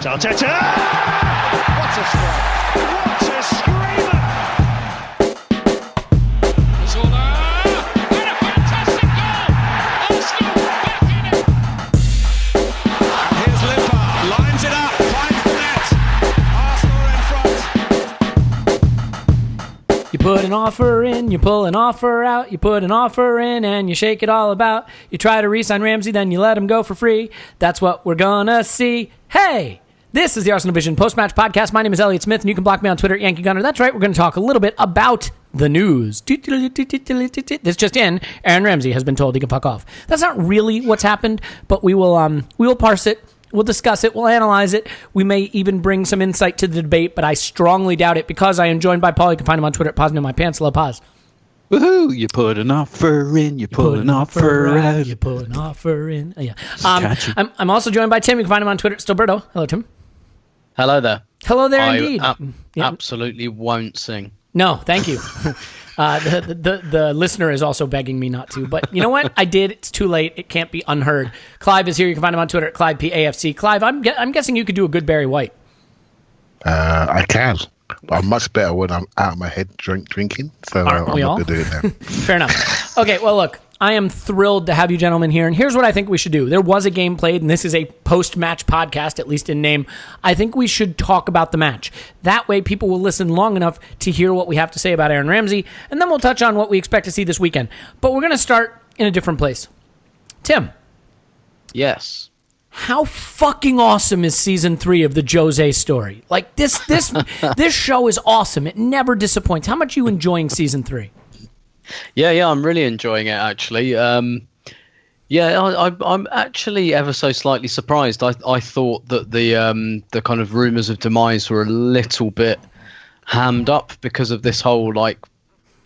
Arteta! What a strike! What a screamer! Zola! And a fantastic goal! Arsenal back in it! And here's Limpar, lines it up, finds the net. Arsenal in front. You put an offer in, you pull an offer out, you put an offer in and you shake it all about. You try to re-sign Ramsey, then you let him go for free. That's what we're gonna see. Hey! This is the Arsenal Vision post-match podcast. My name is Elliot Smith, and you can block me on Twitter at Yankee Gunner. That's right, we're going to talk a little bit about the news. This just in, Aaron Ramsey has been told he can fuck off. That's not really what's happened, but we will parse it, we'll discuss it, we'll analyze it. We may even bring some insight to the debate, but I strongly doubt it because I am joined by Paul. You can find him on Twitter at Pause in My Pants. Hello, Pause. Woohoo! You put an offer in, you pull an offer out. You put an offer in. Yeah. I'm also joined by Tim. You can find him on Twitter at Stilberto. Hello, Tim. Hello there. Hello there, indeed. Absolutely won't sing. No, thank you. The listener is also begging me not to, but you know what? I did. It's too late. It can't be unheard. Clive is here. You can find him on Twitter at ClivePAFC. Clive, I'm guessing you could do a good Barry White. I can. I'm much better when I'm out of my head drinking, so I'm not going to do it now. Fair enough. Okay, well, look, I am thrilled to have you gentlemen here, and here's what I think we should do. There was a game played, and this is a post-match podcast, at least in name. I think we should talk about the match. That way, people will listen long enough to hear what we have to say about Aaron Ramsey, and then we'll touch on what we expect to see this weekend. But we're going to start in a different place. Tim. Yes. How fucking awesome is season 3 of the Jose story? Like, this show is awesome. It never disappoints. How much are you enjoying season 3? Yeah, I'm really enjoying it, actually. I'm actually ever so slightly surprised. I thought that the kind of rumours of demise were a little bit hammed up because of this whole, like,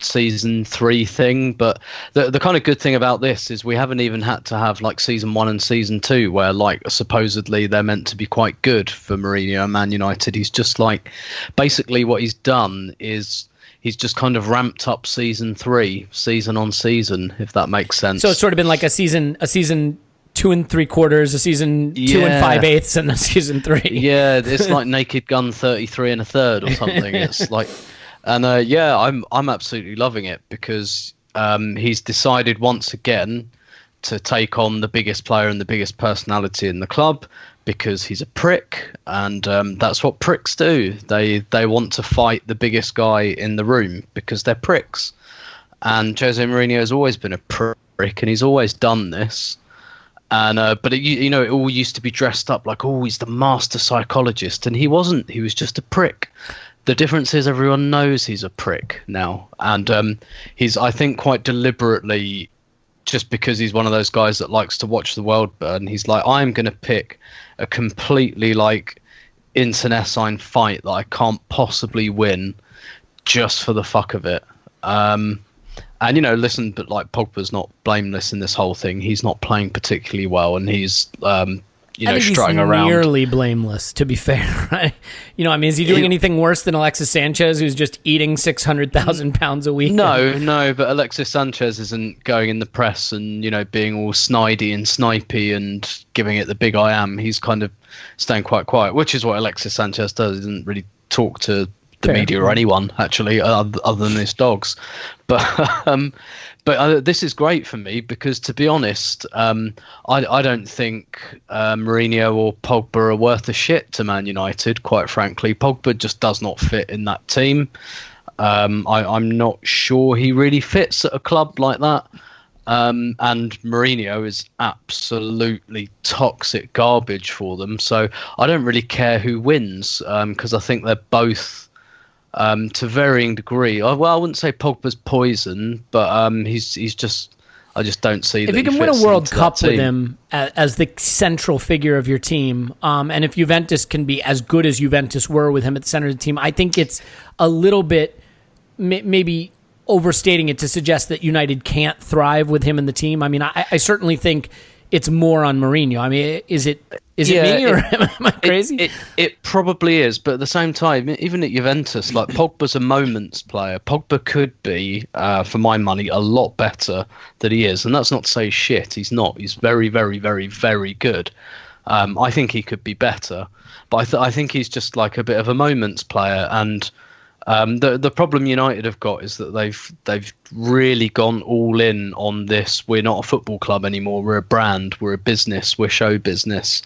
season 3 thing, but the kind of good thing about this is we haven't even had to have like season 1 and season 2 where like supposedly they're meant to be quite good for Mourinho and Man United. He's just like, basically what he's done is he's just kind of ramped up season 3 season on season, if that makes sense. So it's sort of been like a season 2 3/4, a season 2 5/8, and a season 3. Yeah, it's like Naked Gun 33 1/3 or something. It's like, and I'm absolutely loving it because he's decided once again to take on the biggest player and the biggest personality in the club because he's a prick, and that's what pricks do. They want to fight the biggest guy in the room because they're pricks. And Jose Mourinho has always been a prick, and he's always done this. And but it all used to be dressed up like, oh, he's the master psychologist, and he wasn't. He was just a prick. The difference is everyone knows he's a prick now, and he's, I think, quite deliberately, just because he's one of those guys that likes to watch the world burn, he's like, I'm going to pick a completely like internecine fight that I can't possibly win just for the fuck of it. And listen, but like Pogba's not blameless in this whole thing. He's not playing particularly well, and he's strutting around. He's nearly blameless, to be fair, right? Is he doing anything worse than Alexis Sanchez, who's just eating 600,000 pounds a week? No, but Alexis Sanchez isn't going in the press and, being all snidey and snipey and giving it the big I am. He's kind of staying quite quiet, which is what Alexis Sanchez does. He doesn't really talk to the media or anyone, actually, other than his dogs. But this is great for me because, to be honest, I don't think Mourinho or Pogba are worth a shit to Man United, quite frankly. Pogba just does not fit in that team. I'm not sure he really fits at a club like that. And Mourinho is absolutely toxic garbage for them. So I don't really care who wins because I think they're both... to varying degree. I wouldn't say Pogba's poison, but he's just... I just don't see that. If you can win a World Cup with him as the central figure of your team, and if Juventus can be as good as Juventus were with him at the center of the team, I think it's a little bit maybe overstating it to suggest that United can't thrive with him in the team. I mean, I certainly think it's more on Mourinho. I mean, is it me or am I crazy? It probably is, but at the same time, even at Juventus, like Pogba's a moments player. Pogba could be, for my money, a lot better than he is, and that's not to say shit. He's not. He's very, very, very, very good. I think he could be better, but I think he's just like a bit of a moments player. And the problem United have got is that they've really gone all in on this. We're not a football club anymore. We're a brand. We're a business. We're show business.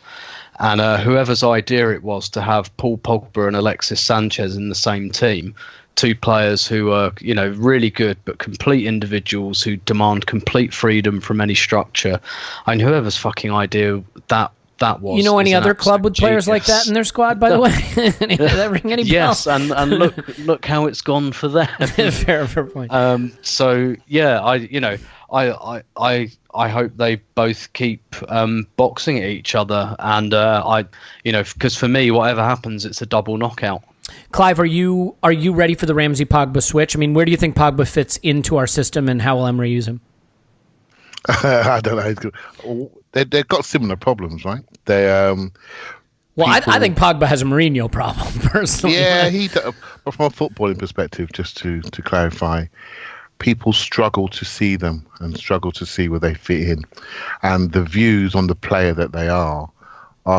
And whoever's idea it was to have Paul Pogba and Alexis Sanchez in the same team, two players who are, really good but complete individuals who demand complete freedom from any structure. And whoever's fucking idea that was. You know any other club with players like that in their squad, by the way? Does that ring any bells? Yes, and look how it's gone for them. fair point. So yeah, I hope they both keep boxing at each other, and because for me, whatever happens, it's a double knockout. Clive, are you ready for the Ramsey Pogba switch? I mean, where do you think Pogba fits into our system, and how will Emery use him? I don't know. They've got similar problems, right? I think Pogba has a Mourinho problem, personally. Yeah, but from a footballing perspective, just to clarify, people struggle to see them and struggle to see where they fit in. And the views on the player that they are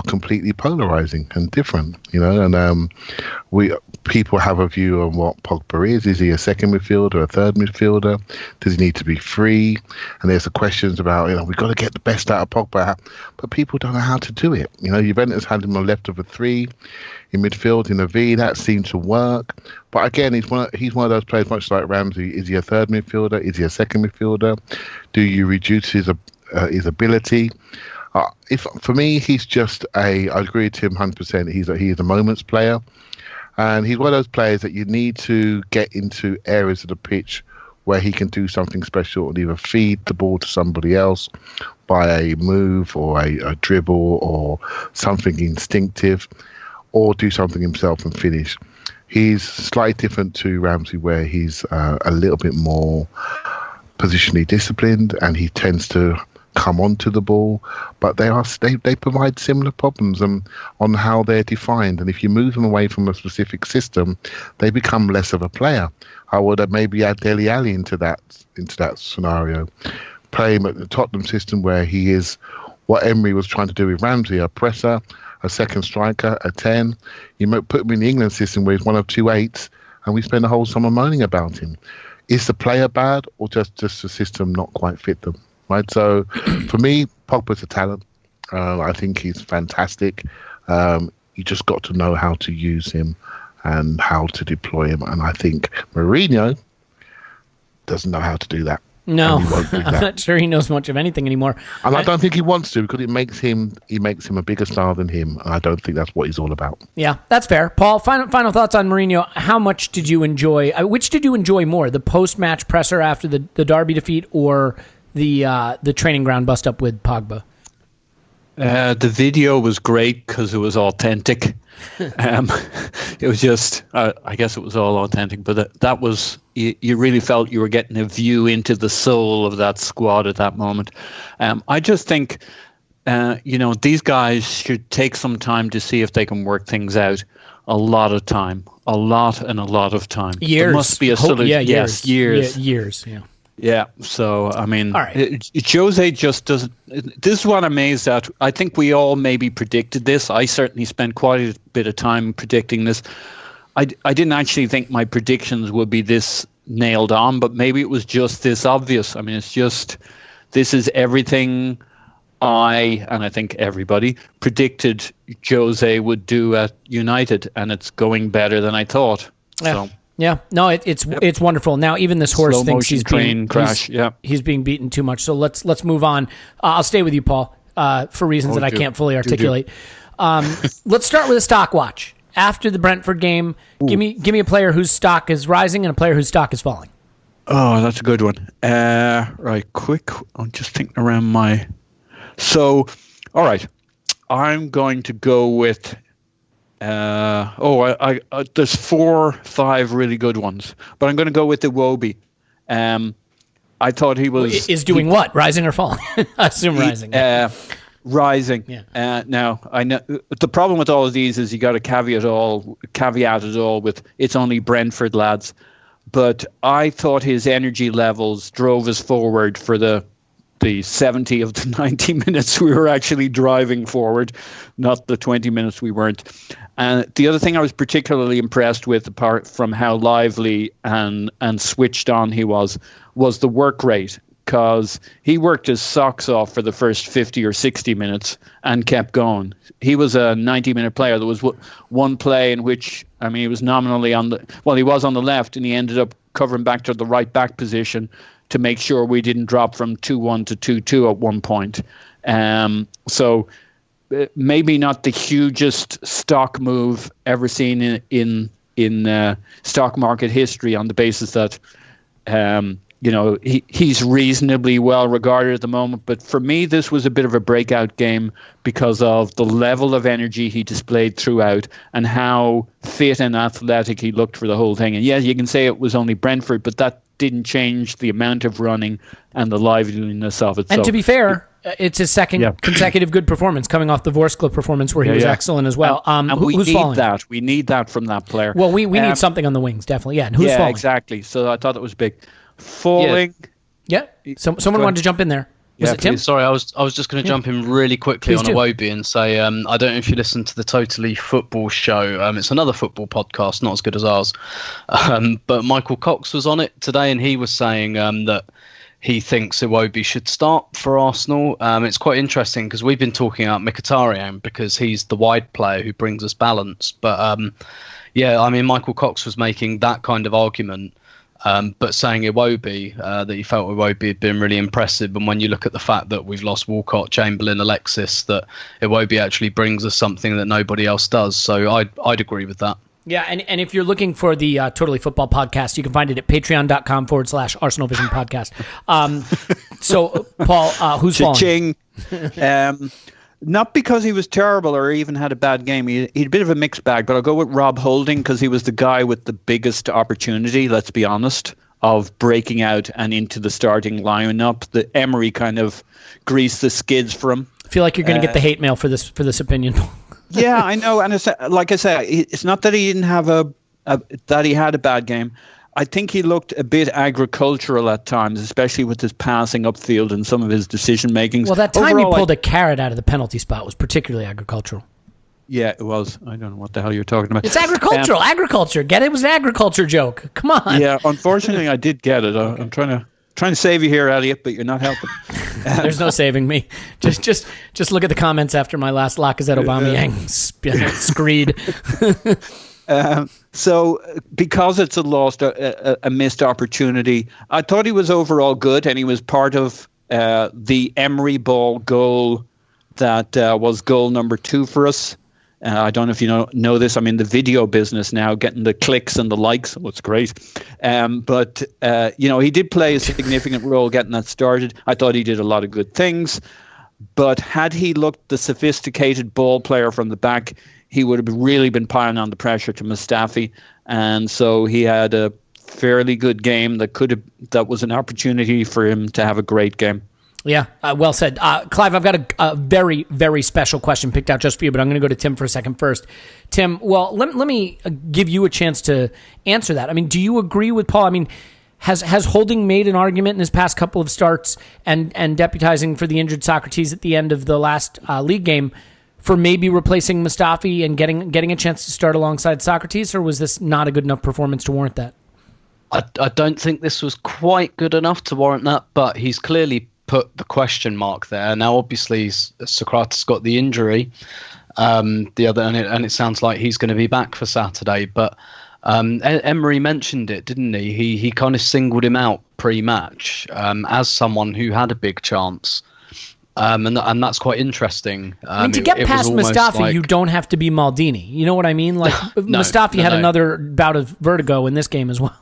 completely polarizing and different, and people have a view on what Pogba is. Is he a second midfielder, a third midfielder? Does he need to be free? And there's the questions about, we've got to get the best out of Pogba, but people don't know how to do it. Juventus had him on left of a 3 in midfield in a V. That seemed to work. But again, he's one of those players, much like Ramsey. Is he a third midfielder? Is he a second midfielder? Do you reduce his ability? For me, he's just I agree with Tim 100%. He is a moments player. And he's one of those players that you need to get into areas of the pitch where he can do something special and either feed the ball to somebody else by a move or a dribble or something instinctive, or do something himself and finish. He's slightly different to Ramsey, where he's a little bit more positionally disciplined, and he tends to come onto the ball, but they provide similar problems on how they're defined. And if you move them away from a specific system, they become less of a player. I would maybe add Dele Alli into that scenario. Play him at the Tottenham system, where he is what Emery was trying to do with Ramsey: a presser, a second striker, a 10. You might put him in the England system where he's one of 2 8s, and we spend the whole summer moaning about him. Is the player bad, or just the system not quite fit them? Right, so for me, Pogba's a talent. I think he's fantastic. You just got to know how to use him and how to deploy him. And I think Mourinho doesn't know how to do that. No, I'm not sure he knows much of anything anymore. And I don't think he wants to, because it makes him a bigger star than him. And I don't think that's what he's all about. Yeah, that's fair. Paul, final thoughts on Mourinho. How much did you enjoy? Which did you enjoy more, the post-match presser after the Derby defeat, or the training ground bust up with Pogba? The video was great because it was authentic. It was just, I guess it was all authentic, but that was, you really felt you were getting a view into the soul of that squad at that moment. I just think, these guys should take some time to see if they can work things out. A lot of time. Years. There must be a solution. Yeah, years. Years, yeah. Yeah, so, I mean, all right. Jose just doesn't... This is what I'm amazed at. I think we all maybe predicted this. I certainly spent quite a bit of time predicting this. I didn't actually think my predictions would be this nailed on, but maybe it was just this obvious. I mean, it's just... This is everything and I think everybody predicted Jose would do at United, and it's going better than I thought. Yeah. So... Yeah, no, it's wonderful. Now even this horse thinks he's being beaten too much. So let's move on. I'll stay with you, Paul, for reasons that I can't fully articulate. Let's start with a stock watch. After the Brentford game, give me a player whose stock is rising and a player whose stock is falling. Oh, that's a good one. Right, quick. I'm just thinking around my. So, all right, I'm going to go with. There's 4-5 really good ones, but I'm going to go with Iwobi. I thought he was doing what, rising or falling? I assume rising. Rising. Yeah. Now I know the problem with all of these is you got to caveat it all with it's only Brentford lads, but I thought his energy levels drove us forward for the the 70 of the 90 minutes we were actually driving forward, not the 20 minutes we weren't. And the other thing I was particularly impressed with, apart from how lively and switched on he was the work rate, because he worked his socks off for the first 50 or 60 minutes and kept going. He was a 90-minute player. There was one play in which, I mean, he was nominally he was on the left, and he ended up covering back to the right back position to make sure we didn't drop from 2-1 to 2-2 at one point. So maybe not the hugest stock move ever seen in stock market history, on the basis that he's reasonably well regarded at the moment. But for me, this was a bit of a breakout game because of the level of energy he displayed throughout and how fit and athletic he looked for the whole thing. And yes, you can say it was only Brentford, but that didn't change the amount of running and the liveliness of it. And to be fair, it's his second consecutive good performance, coming off the Vorskla performance where he was excellent as well. And who's falling? We need that from that player. Well, we need something on the wings, definitely. Yeah, and who's falling? Exactly. So I thought that was big. Falling. Yeah. Someone wanted to jump in there. Was it Tim? Please. Sorry, I was just going to jump in really quickly on Iwobi and say I don't know if you listen to the Totally Football show. It's another football podcast, not as good as ours. But Michael Cox was on it today, and he was saying that he thinks Iwobi should start for Arsenal. It's quite interesting because we've been talking about Mkhitaryan because he's the wide player who brings us balance. But Michael Cox was making that kind of argument. But saying Iwobi, that he felt Iwobi had been really impressive. And when you look at the fact that we've lost Walcott, Chamberlain, Alexis, that Iwobi actually brings us something that nobody else does. So I'd agree with that. Yeah, and if you're looking for the Totally Football podcast, you can find it at patreon.com/Arsenal Vision podcast. So, Paul, who's falling? Not because he was terrible or even had a bad game. He had a bit of a mixed bag, but I'll go with Rob Holding because he was the guy with the biggest opportunity, let's be honest, of breaking out and into the starting lineup. The Emery kind of greased the skids for him. I feel like you're going to get the hate mail for this opinion. Yeah, I know. And it's, like I say, it's not that he didn't have that he had a bad game. I think he looked a bit agricultural at times, especially with his passing upfield and some of his decision makings. Well, that time overall, he pulled a carrot out of the penalty spot was particularly agricultural. Yeah, it was. I don't know what the hell you're talking about. It's agricultural. Agriculture. Get it? It was an agriculture joke. Come on. Yeah, unfortunately, I did get it. I'm trying to save you here, Elliot, but you're not helping. There's no saving me. Just look at the comments after my last Lacazette Aubameyang screed. So because it's a missed opportunity, I thought he was overall good, and he was part of the Emery ball goal that was goal number 2 for us. I don't know if you know this. I'm in the video business now, getting the clicks and the likes. So it's great. But he did play a significant role getting that started. I thought he did a lot of good things. But had he looked the sophisticated ball player from the back, he would have really been piling on the pressure to Mustafi. And so he had a fairly good game that was an opportunity for him to have a great game. Yeah, well said. Clive, I've got a very, very special question picked out just for you, but I'm going to go to Tim for a second first. Tim, well, let me give you a chance to answer that. I mean, do you agree with Paul? I mean, has Holding made an argument in his past couple of starts and deputizing for the injured Socrates at the end of the last league game for maybe replacing Mustafi and getting a chance to start alongside Socrates, or was this not a good enough performance to warrant that? I don't think this was quite good enough to warrant that, but he's clearly put the question mark there. Now, obviously, Socrates got the injury, and it sounds like he's going to be back for Saturday. But Emery mentioned it, didn't he? He kind of singled him out pre-match as someone who had a big chance. And that's quite interesting. I mean, to get past Mustafi, you don't have to be Maldini. You know what I mean? Like Mustafi had another bout of vertigo in this game as well.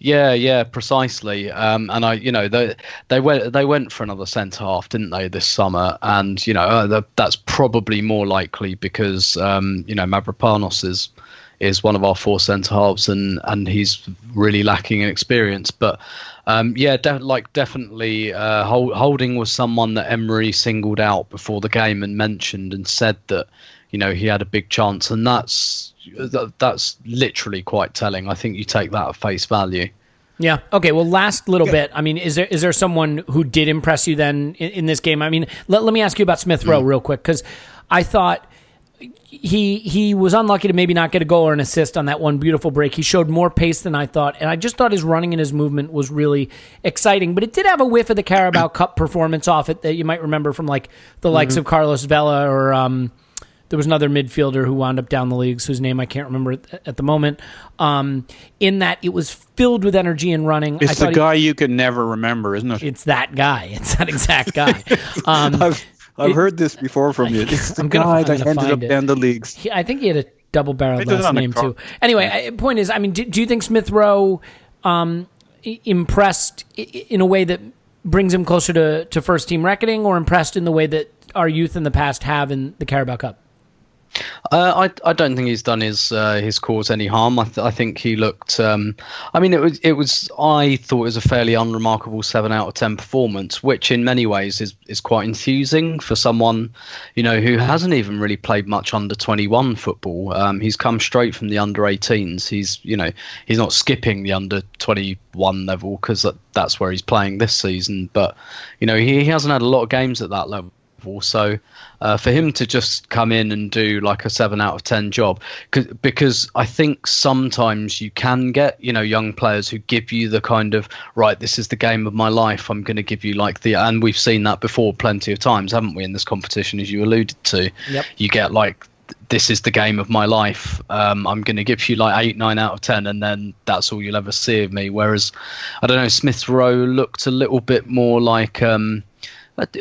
Yeah, precisely. And they went for another centre half, didn't they, this summer? And that's probably more likely because Mavropanos is one of our 4 centre halves, and he's really lacking in experience. But definitely, Holding was someone that Emery singled out before the game and mentioned and said that he had a big chance, and that's literally quite telling. I think you take that at face value. Yeah. Okay. Well, last little bit. I mean, is there someone who did impress you then in this game? I mean, let me ask you about Smith-Rowe real quick, because I thought he was unlucky to maybe not get a goal or an assist on that one beautiful break. He showed more pace than I thought, and I just thought his running and his movement was really exciting. But it did have a whiff of the Carabao Cup performance off it that you might remember from like the likes of Carlos Vela or there was another midfielder who wound up down the leagues whose name I can't remember at the moment. In that it was filled with energy and running. It's the guy you can never remember, isn't it? It's that guy. It's that exact guy. I've heard this before from you. It's the guy that ended up down the leagues. I think he had a double-barreled last name too. Anyway, point is, I mean, do you think Smith-Rowe impressed in a way that brings him closer to first-team reckoning, or impressed in the way that our youth in the past have in the Carabao Cup? I don't think he's done his cause any harm. I think he looked. I mean, it was. I thought it was a fairly unremarkable 7 out of 10 performance, which in many ways is quite enthusing for someone, who hasn't even really played much under 21 football. He's come straight from the under 18s. He's not skipping the under 21 level because that's where he's playing this season. But he hasn't had a lot of games at that level. So for him to just come in and do like a 7 out of 10 job, because I think sometimes you can get young players who give you the kind of, right, this is the game of my life, I'm going to give you and we've seen that before plenty of times, haven't we, in this competition, as you alluded to. Yep. You get like, this is the game of my life, I'm going to give you like 8, 9 out of 10, and then that's all you'll ever see of me. Whereas I don't know, Smith-Rowe looked a little bit more like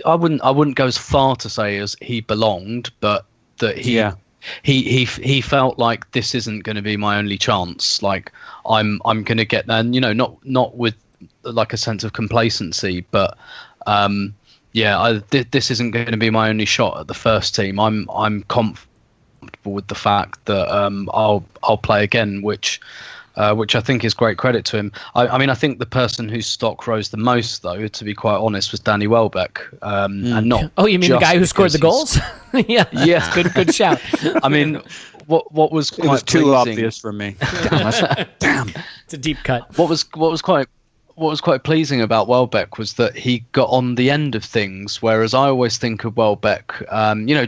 I wouldn't go as far to say as he belonged, but that he felt like this isn't going to be my only chance. Like I'm going to get there, not with like a sense of complacency, but this isn't going to be my only shot at the first team. I'm comfortable with the fact that I'll play again, which I think is great credit to him. I mean, I think the person whose stock rose the most, though, to be quite honest, was Danny Welbeck, and not. Oh, you mean the guy who scored the goals? Yeah, good shout. I mean, what was quite it was too pleasing, obvious for me. Damn, it's a deep cut. What was quite pleasing about Welbeck was that he got on the end of things, whereas I always think of Welbeck,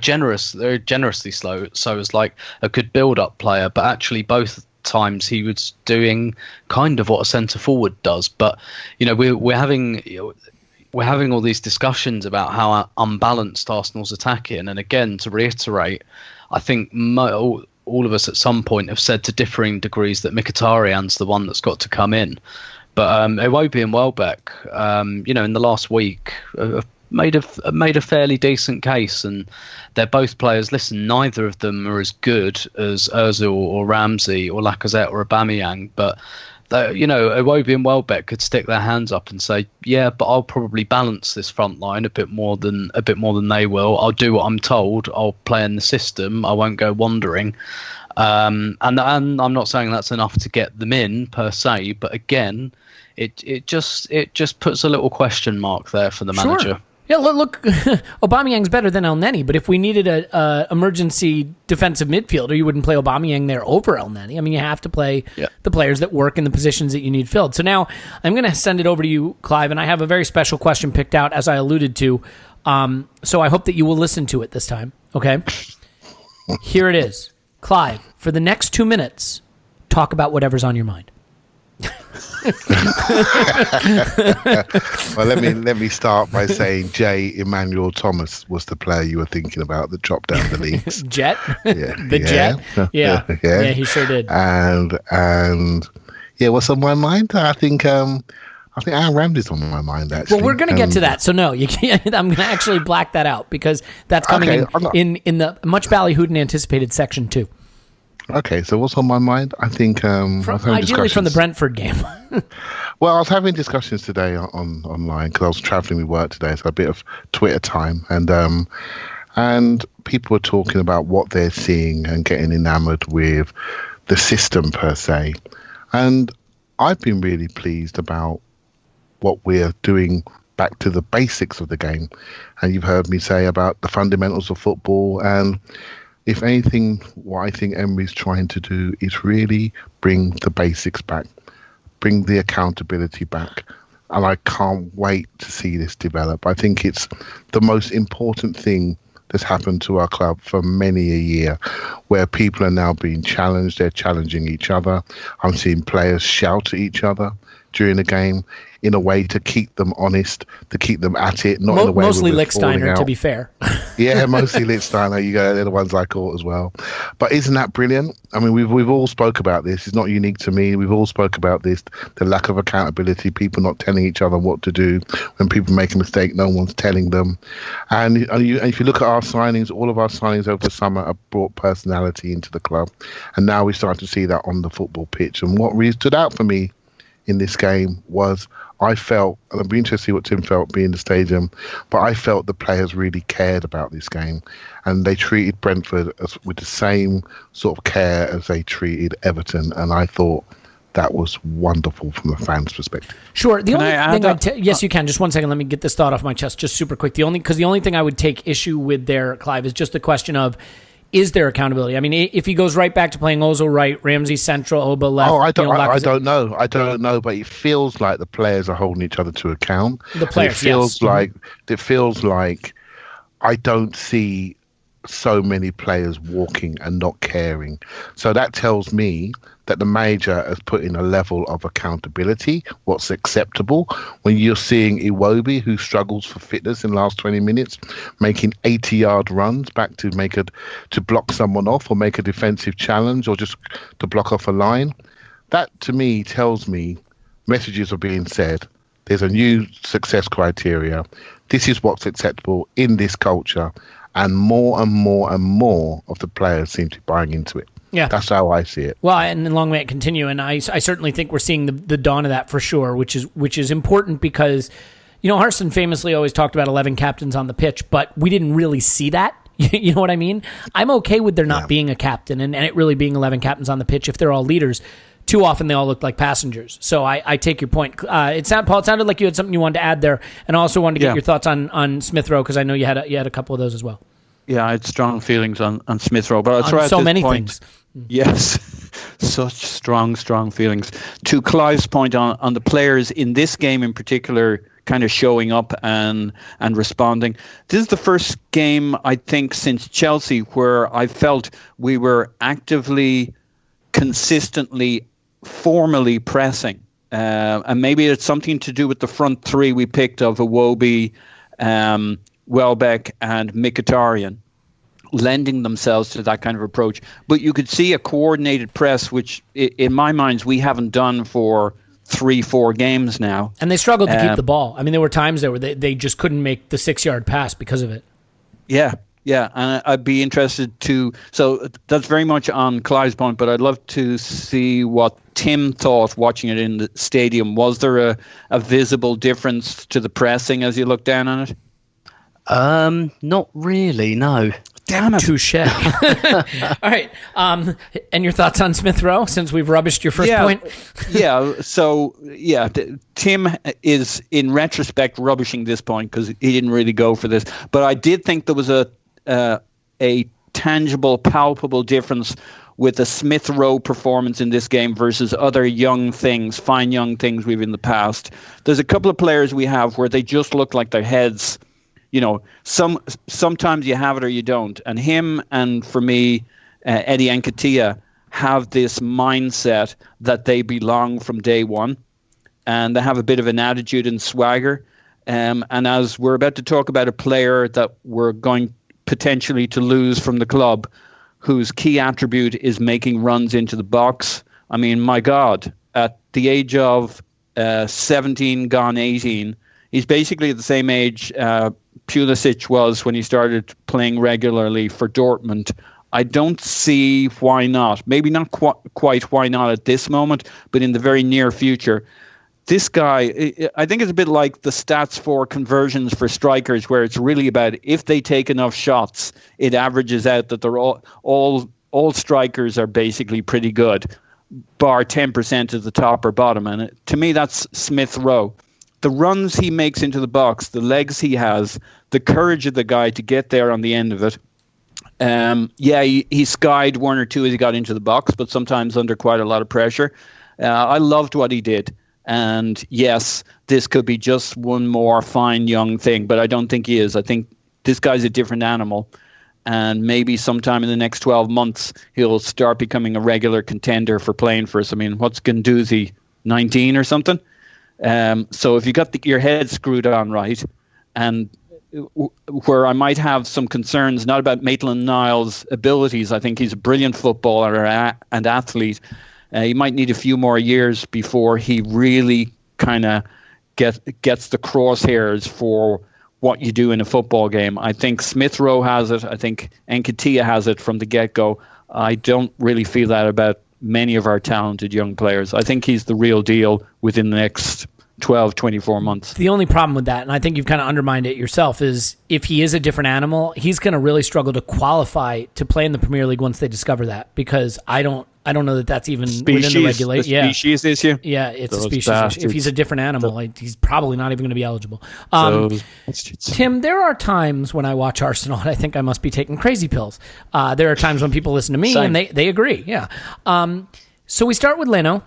generously slow, so as like a good build-up player, but actually both times he was doing kind of what a centre forward does. But we're having all these discussions about how unbalanced Arsenal's attacking, and again, to reiterate, I think all of us at some point have said to differing degrees that Mkhitaryan's the one that's got to come in. But Iwobi and Welbeck, in the last week, made a fairly decent case, and they're both players. Listen, neither of them are as good as Ozil or Ramsey or Lacazette or Aubameyang, but Iwobi and Welbeck could stick their hands up and say, yeah, but I'll probably balance this front line a bit more than they will. I'll do what I'm told. I'll play in the system. I won't go wandering. And I'm not saying that's enough to get them in per se, but again, it just puts a little question mark there for the manager. Sure. Yeah, look, Aubameyang's better than El Neni, but if we needed a emergency defensive midfielder, you wouldn't play Aubameyang there over El Neni. I mean, you have to play the players that work in the positions that you need filled. So now I'm going to send it over to you, Clive, and I have a very special question picked out, as I alluded to. So I hope that you will listen to it this time, okay? Here it is. Clive, for the next 2 minutes, talk about whatever's on your mind. Well, let me start by saying Emile Thomas was the player you were thinking about that dropped down the leagues. Jet? Yeah. Jet? Yeah. Yeah, he sure did. And what's on my mind? I think Aaron Ramsey's on my mind, actually. Well, we're going to get to that. So no, you can't. I'm going to actually black that out because that's coming in the much ballyhooed and anticipated section 2. Okay, so what's on my mind? I think ideally from the Brentford game. Well, I was having discussions today online because I was travelling with work today, so a bit of Twitter time, and people were talking about what they're seeing and getting enamoured with the system per se, and I've been really pleased about what we're doing back to the basics of the game, and you've heard me say about the fundamentals of football, and if anything, what I think Emery's trying to do is really bring the basics back. bring the accountability back. And I can't wait to see this develop. I think it's the most important thing that's happened to our club for many a year, where people are now being challenged. They're challenging each other. I'm seeing players shout at each other during the game in a way to keep them honest, to keep them at it, not in a way mostly where we're falling Lichtsteiner, out. to be fair. Yeah, mostly Lichtsteiner. They're the ones I caught as well. But isn't that brilliant? I mean, we've all spoke about this. It's not unique to me. We've all spoke about this. The lack of accountability, people not telling each other what to do. When people make a mistake, no one's telling them. And if you look at our signings, all of our signings over the summer have brought personality into the club. And now we start to see that on the football pitch. And what really stood out for me in this game was I felt, and I'd be interested to see what Tim felt being in the stadium, but I felt the players really cared about this game, and they treated Brentford with the same sort of care as they treated Everton, and I thought that was wonderful from the fans' perspective. Sure. The Can only I add thing yes, you can. Just one second. Let me get this thought off my chest just super quick. The only thing I would take issue with there, Clive, is just the question of, is there accountability? I mean, if he goes right back to playing Ozil right, Ramsey central, Oba left. I don't know. I don't know, but it feels like the players are holding each other to account. The players, it feels like I don't see so many players walking and not caring. So that tells me that the manager has put in a level of accountability, what's acceptable. When you're seeing Iwobi, who struggles for fitness in the last 20 minutes, making 80-yard runs back to block someone off or make a defensive challenge or just to block off a line, that to me tells me messages are being said. There's a new success criteria. This is what's acceptable in this culture. And more and more and more of the players seem to be buying into it. Yeah. That's how I see it. Well, and long may it continue. And I certainly think we're seeing the dawn of that for sure, which is important because, Harston famously always talked about 11 captains on the pitch, but we didn't really see that. You know what I mean? I'm okay with there not being a captain and it really being 11 captains on the pitch if they're all leaders. Too often they all look like passengers. So I take your point. Paul, it sounded like you had something you wanted to add there, and I also wanted to get your thoughts on Smith-Rowe because I know you had a couple of those as well. Yeah, I had strong feelings on Smith-Rowe, but I'll try so at this many point. things. Yes, such strong feelings. To Clive's point on the players in this game in particular, kind of showing up and responding. This is the first game I think since Chelsea where I felt we were actively, consistently, formally pressing, and maybe it's something to do with the front three we picked of Iwobi, Welbeck and Mkhitaryan lending themselves to that kind of approach. But you could see a coordinated press, which in my mind we haven't done for 3-4 games now. And they struggled to keep the ball. I mean, there were times there where they just couldn't make the 6-yard pass because of it. Yeah, and I'd be interested to... So that's very much on Clive's point, but I'd love to see what Tim thought watching it in the stadium. Was there a visible difference to the pressing as you look down on it? Not really, no. Damn it. Touche. All right. And your thoughts on Smith-Rowe since we've rubbished your first point? Tim is in retrospect rubbishing this point because he didn't really go for this. But I did think there was a tangible, palpable difference with the Smith-Rowe performance in this game versus other fine young things we've in the past. There's a couple of players we have where they just look like their heads. Sometimes you have it or you don't. And him and, for me, Eddie Nketiah have this mindset that they belong from day one. And they have a bit of an attitude and swagger. And as we're about to talk about a player that we're going potentially to lose from the club, whose key attribute is making runs into the box. I mean, my God, at the age of 17 gone 18, he's basically at the same age Pulisic was when he started playing regularly for Dortmund. I don't see why not. Maybe not quite why not at this moment, but in the very near future. This guy, I think it's a bit like the stats for conversions for strikers, where it's really about if they take enough shots, it averages out that they're all strikers are basically pretty good, bar 10% at the top or bottom. And to me, that's Smith-Rowe. The runs he makes into the box, the legs he has, the courage of the guy to get there on the end of it. He skied one or two as he got into the box, but sometimes under quite a lot of pressure. I loved what he did. And yes, this could be just one more fine young thing, but I don't think he is. I think this guy's a different animal. And maybe sometime in the next 12 months, he'll start becoming a regular contender for playing for us. I mean, what's Guendouzi, 19 or something? So if you got your head screwed on right, and where I might have some concerns, not about Maitland-Niles' abilities, I think he's a brilliant footballer and athlete. He might need a few more years before he really kind of gets the crosshairs for what you do in a football game. I think Smith-Rowe has it. I think Nketiah has it from the get-go. I don't really feel that about many of our talented young players. I think he's the real deal within the next 12, 24 months. The only problem with that, and I think you've kind of undermined it yourself, is if he is a different animal, he's going to really struggle to qualify to play in the Premier League once they discover that, because I don't know that that's even within the regulation. Yeah, species issue. Yeah, it's a species issue. If he's a different animal, he's probably not even going to be eligible. Tim, there are times when I watch Arsenal and I think I must be taking crazy pills. There are times when people listen to me and they agree. Yeah. So we start with Leno,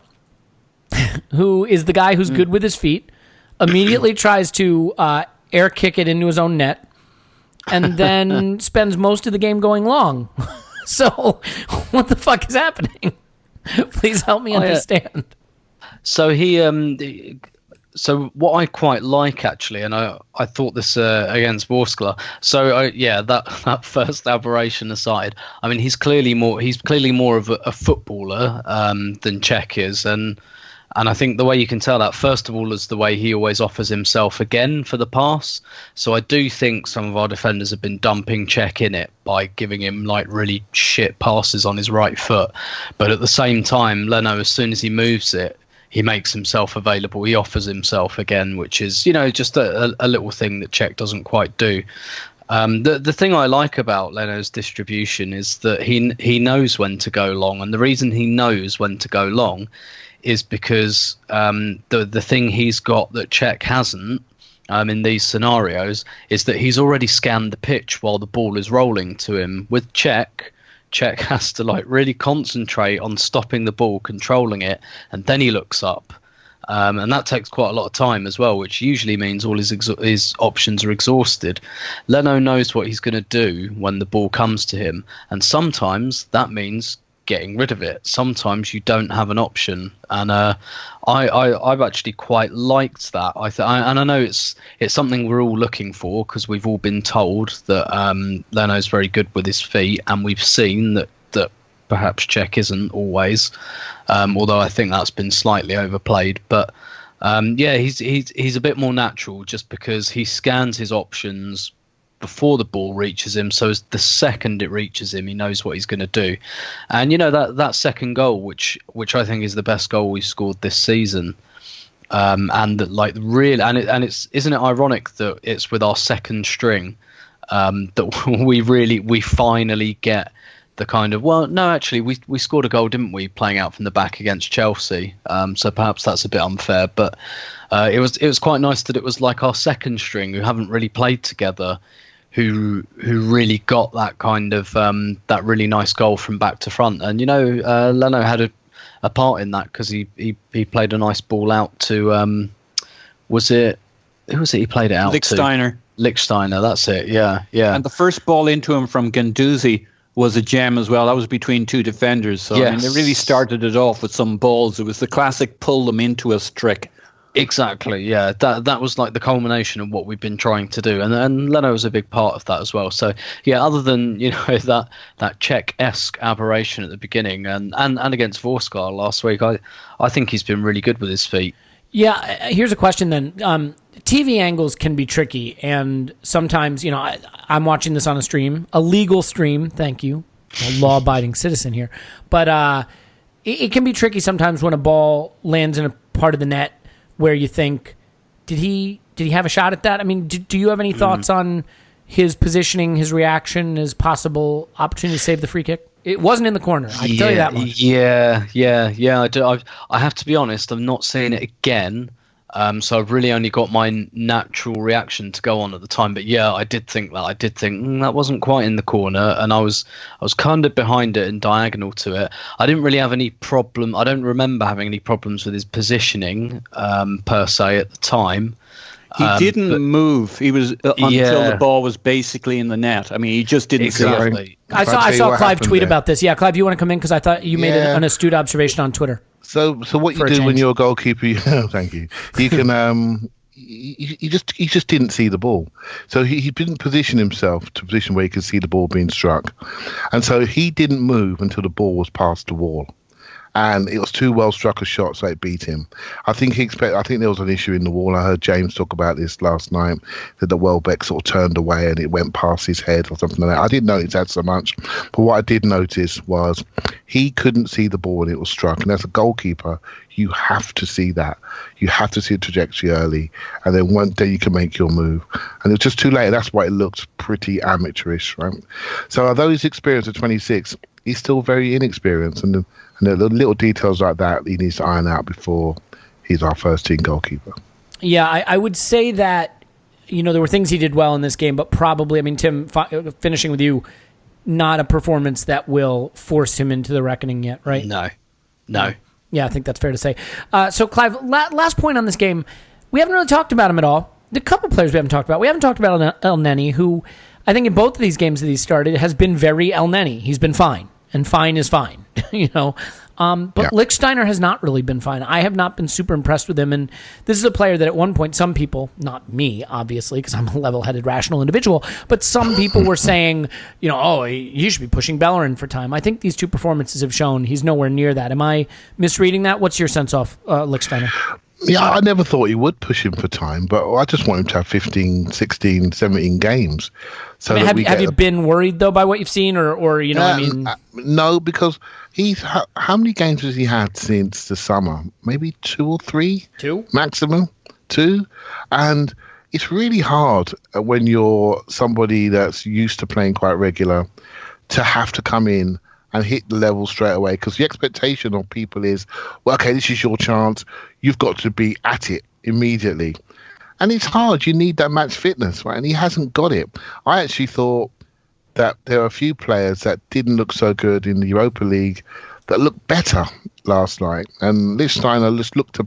who is the guy who's good with his feet, immediately tries to air kick it into his own net, and then spends most of the game going long. So, what the fuck is happening? Please help me understand. So so what I quite like, actually, and I thought this against Vorskla. So that first aberration aside, I mean he's clearly more of a footballer than Cech is, and I think the way you can tell that, first of all, is the way he always offers himself again for the pass. So I do think some of our defenders have been dumping Cech in it by giving him like really shit passes on his right foot. But at the same time, Leno, as soon as he moves it, he makes himself available. He offers himself again, which is, just a little thing that Cech doesn't quite do. The thing I like about Leno's distribution is that he knows when to go long. And the reason he knows when to go long is because the thing he's got that Cech hasn't in these scenarios is that he's already scanned the pitch while the ball is rolling to him. With Cech has to like really concentrate on stopping the ball, controlling it, and then he looks up. And that takes quite a lot of time as well, which usually means all his options are exhausted. Leno knows what he's going to do when the ball comes to him, and sometimes that means getting rid of it. Sometimes you don't have an option, and I've actually quite liked that. And I know it's something we're all looking for, because we've all been told that Leno's very good with his feet, and we've seen that perhaps Cech isn't always, although I think that's been slightly overplayed. But he's a bit more natural just because he scans his options before the ball reaches him, so as the second it reaches him, he knows what he's going to do. And that second goal, which I think is the best goal we've scored this season, and isn't it ironic that it's with our second string that we finally get the kind of, well, no, actually we scored a goal, didn't we, playing out from the back against Chelsea? So perhaps that's a bit unfair, but it was quite nice that it was like our second string who haven't really played together, who really got that kind of that really nice goal from back to front. And Leno had a part in that, because he played a nice ball out to who was it he played it out to? Lichtsteiner, that's it. Yeah. And the first ball into him from Guendouzi was a gem as well. That was between two defenders. So yes. I mean, they really started it off with some balls. It was the classic pull them into us trick. Exactly, yeah. That was like the culmination of what we've been trying to do, and Leno was a big part of that as well. So yeah, other than that Cech-esque aberration at the beginning, and against Vorskla last week, I think he's been really good with his feet. Yeah, here's a question then. TV angles can be tricky, and sometimes I'm watching this on a stream, a legal stream. Thank you, a law-abiding citizen here, but it can be tricky sometimes when a ball lands in a part of the net where you think, did he have a shot at that? I mean, do you have any thoughts on his positioning, his reaction, his possible opportunity to save the free kick? It wasn't in the corner, I can tell you that much. Yeah, I do. I have to be honest, I've not seen it again. So I've really only got my natural reaction to go on at the time. But yeah, I did think that. I did think that wasn't quite in the corner, and I was kind of behind it and diagonal to it. I didn't really have any problem. I don't remember having any problems with his positioning per se at the time. He didn't move. He was until the ball was basically in the net. I mean, he just didn't see it. Exactly. I saw Clive tweet about this. Yeah, Clive, you want to come in because I thought you made an astute observation on Twitter. So what you do when you're a goalkeeper? Thank you. You can he just didn't see the ball. So he didn't position himself to a position where he could see the ball being struck, and so he didn't move until the ball was past the wall. And it was too well struck a shot, so it beat him. I think there was an issue in the wall. I heard James talk about this last night, that the Welbeck sort of turned away and it went past his head or something like that. I didn't notice that so much, but what I did notice was he couldn't see the ball when it was struck. And as a goalkeeper, you have to see that. You have to see the trajectory early, and then one day you can make your move. And it was just too late. That's why it looked pretty amateurish, right? So although he's experienced at 26, he's still very inexperienced, and the little details like that he needs to iron out before he's our first team goalkeeper. Yeah, I would say that, there were things he did well in this game, but probably, Tim, finishing with you, not a performance that will force him into the reckoning yet, right? No. Yeah, I think that's fair to say. So, Clive, last point on this game. We haven't really talked about him at all. The couple players we haven't talked about. We haven't talked about El Neni, who I think in both of these games that he's started has been very El Neni. He's been fine, and fine is fine, But Lichtsteiner has not really been fine. I have not been super impressed with him, and this is a player that at one point some people, not me, obviously, because I'm a level-headed, rational individual, but some people were saying, he should be pushing Bellerin for time. I think these two performances have shown he's nowhere near that. Am I misreading that? What's your sense of Lichtsteiner? Yeah, I never thought he would push him for time, but I just want him to have 15, 16, 17 games. So have you been worried, though, by what you've seen? Or No, because how many games has he had since the summer? Maybe 2 or 3? 2? Maximum? 2? And it's really hard when you're somebody that's used to playing quite regular to have to come in and hit the level straight away, because the expectation of people is, well, okay, this is your chance. You've got to be at it immediately. And it's hard. You need that match fitness, right? And he hasn't got it. I actually thought that there are a few players that didn't look so good in the Europa League that looked better last night. And Lichtsteiner just looked